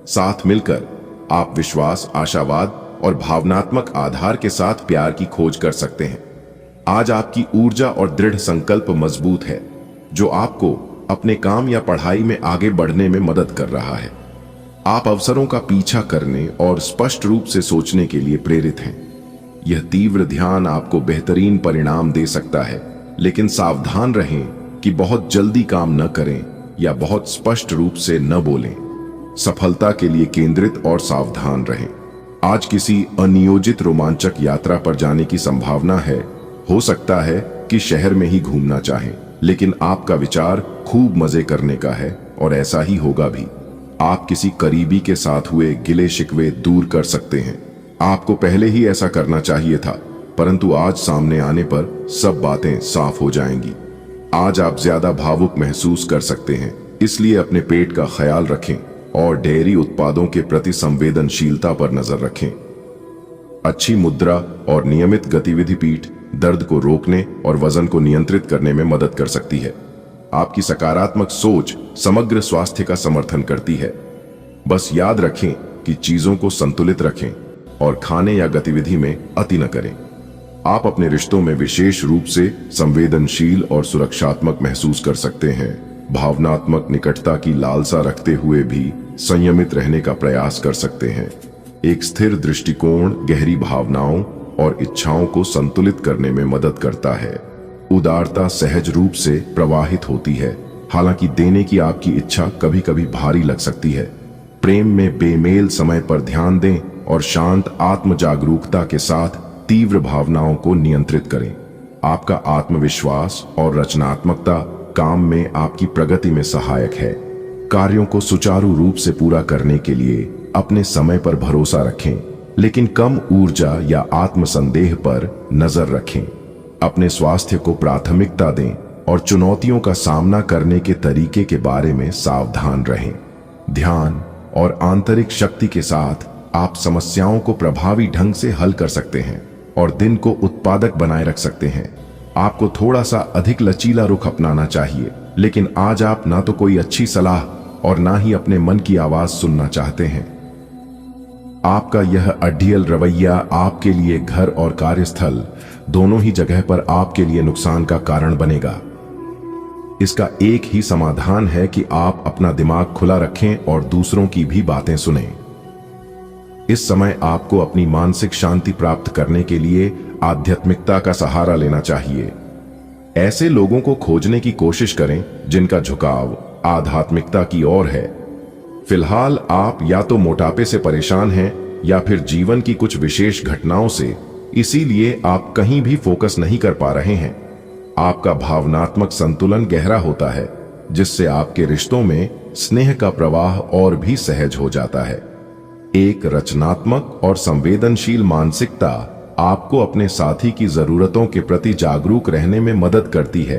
[SPEAKER 1] साथ मिलकर आप विश्वास, आशावाद और भावनात्मक आधार के साथ प्यार की खोज कर सकते हैं। आज आपकी ऊर्जा और दृढ़ संकल्प मजबूत है, जो आपको अपने काम या पढ़ाई में आगे बढ़ने में मदद कर रहा है। आप अवसरों का पीछा करने और स्पष्ट रूप से सोचने के लिए प्रेरित हैं। यह तीव्र ध्यान आपको बेहतरीन परिणाम दे सकता है, लेकिन सावधान रहें कि बहुत जल्दी काम न करें या बहुत स्पष्ट रूप से न बोलें। सफलता के लिए केंद्रित और सावधान रहें। आज किसी अनियोजित रोमांचक यात्रा पर जाने की संभावना है। हो सकता है कि शहर में ही घूमना चाहें, लेकिन आपका विचार खूब मजे करने का है और ऐसा ही होगा भी। आप किसी करीबी के साथ हुए गिले शिकवे दूर कर सकते हैं। आपको पहले ही ऐसा करना चाहिए था, परंतु आज सामने आने पर सब बातें साफ हो जाएंगी। आज आप ज्यादा भावुक महसूस कर सकते हैं, इसलिए अपने पेट का ख्याल रखें और डेयरी उत्पादों के प्रति संवेदनशीलता पर नजर रखें। अच्छी मुद्रा और नियमित गतिविधि पीठ दर्द को रोकने और वजन को नियंत्रित करने में मदद कर सकती है। आपकी सकारात्मक सोच समग्र स्वास्थ्य का समर्थन करती है। बस याद रखें कि चीजों को संतुलित रखें और खाने या गतिविधि में अति न करें। आप अपने रिश्तों में विशेष रूप से संवेदनशील और सुरक्षात्मक महसूस कर सकते हैं। भावनात्मक निकटता की लालसा रखते हुए भी संयमित रहने का प्रयास कर सकते हैं। एक स्थिर दृष्टिकोण गहरी भावनाओं और इच्छाओं को संतुलित करने में मदद करता है। उदारता सहज रूप से प्रवाहित होती है, हालांकि देने की आपकी इच्छा कभी कभी भारी लग सकती है। प्रेम में बेमेल समय पर ध्यान दें और शांत आत्म जागरूकता के साथ तीव्र भावनाओं को नियंत्रित करें। आपका आत्मविश्वास और रचनात्मकता काम में आपकी प्रगति में सहायक है। कार्यों को सुचारू रूप से पूरा करने के लिए अपने समय पर भरोसा रखें, लेकिन कम ऊर्जा या आत्मसंदेह पर नजर रखें। अपने स्वास्थ्य को प्राथमिकता दें और चुनौतियों का सामना करने के तरीके के बारे में सावधान रहें। ध्यान और आंतरिक शक्ति के साथ आप समस्याओं को प्रभावी ढंग से हल कर सकते हैं और दिन को उत्पादक बनाए रख सकते हैं। आपको थोड़ा सा अधिक लचीला रुख अपनाना चाहिए, लेकिन आज आप ना तो कोई अच्छी सलाह और ना ही अपने मन की आवाज सुनना चाहते हैं। आपका यह अड्डियल रवैया आपके लिए घर और कार्यस्थल दोनों ही जगह पर आपके लिए नुकसान का कारण बनेगा। इसका एक ही समाधान है कि आप अपना दिमाग खुला रखें और दूसरों की भी बातें सुनें। इस समय आपको अपनी मानसिक शांति प्राप्त करने के लिए आध्यात्मिकता का सहारा लेना चाहिए। ऐसे लोगों को खोजने की कोशिश करें जिनका झुकाव आध्यात्मिकता की ओर है। फिलहाल आप या तो मोटापे से परेशान हैं या फिर जीवन की कुछ विशेष घटनाओं से, इसीलिए आप कहीं भी फोकस नहीं कर पा रहे हैं। आपका भावनात्मक संतुलन गहरा होता है, जिससे आपके रिश्तों में स्नेह का प्रवाह और भी सहज हो जाता है। एक रचनात्मक और संवेदनशील मानसिकता आपको अपने साथी की जरूरतों के प्रति जागरूक रहने में मदद करती है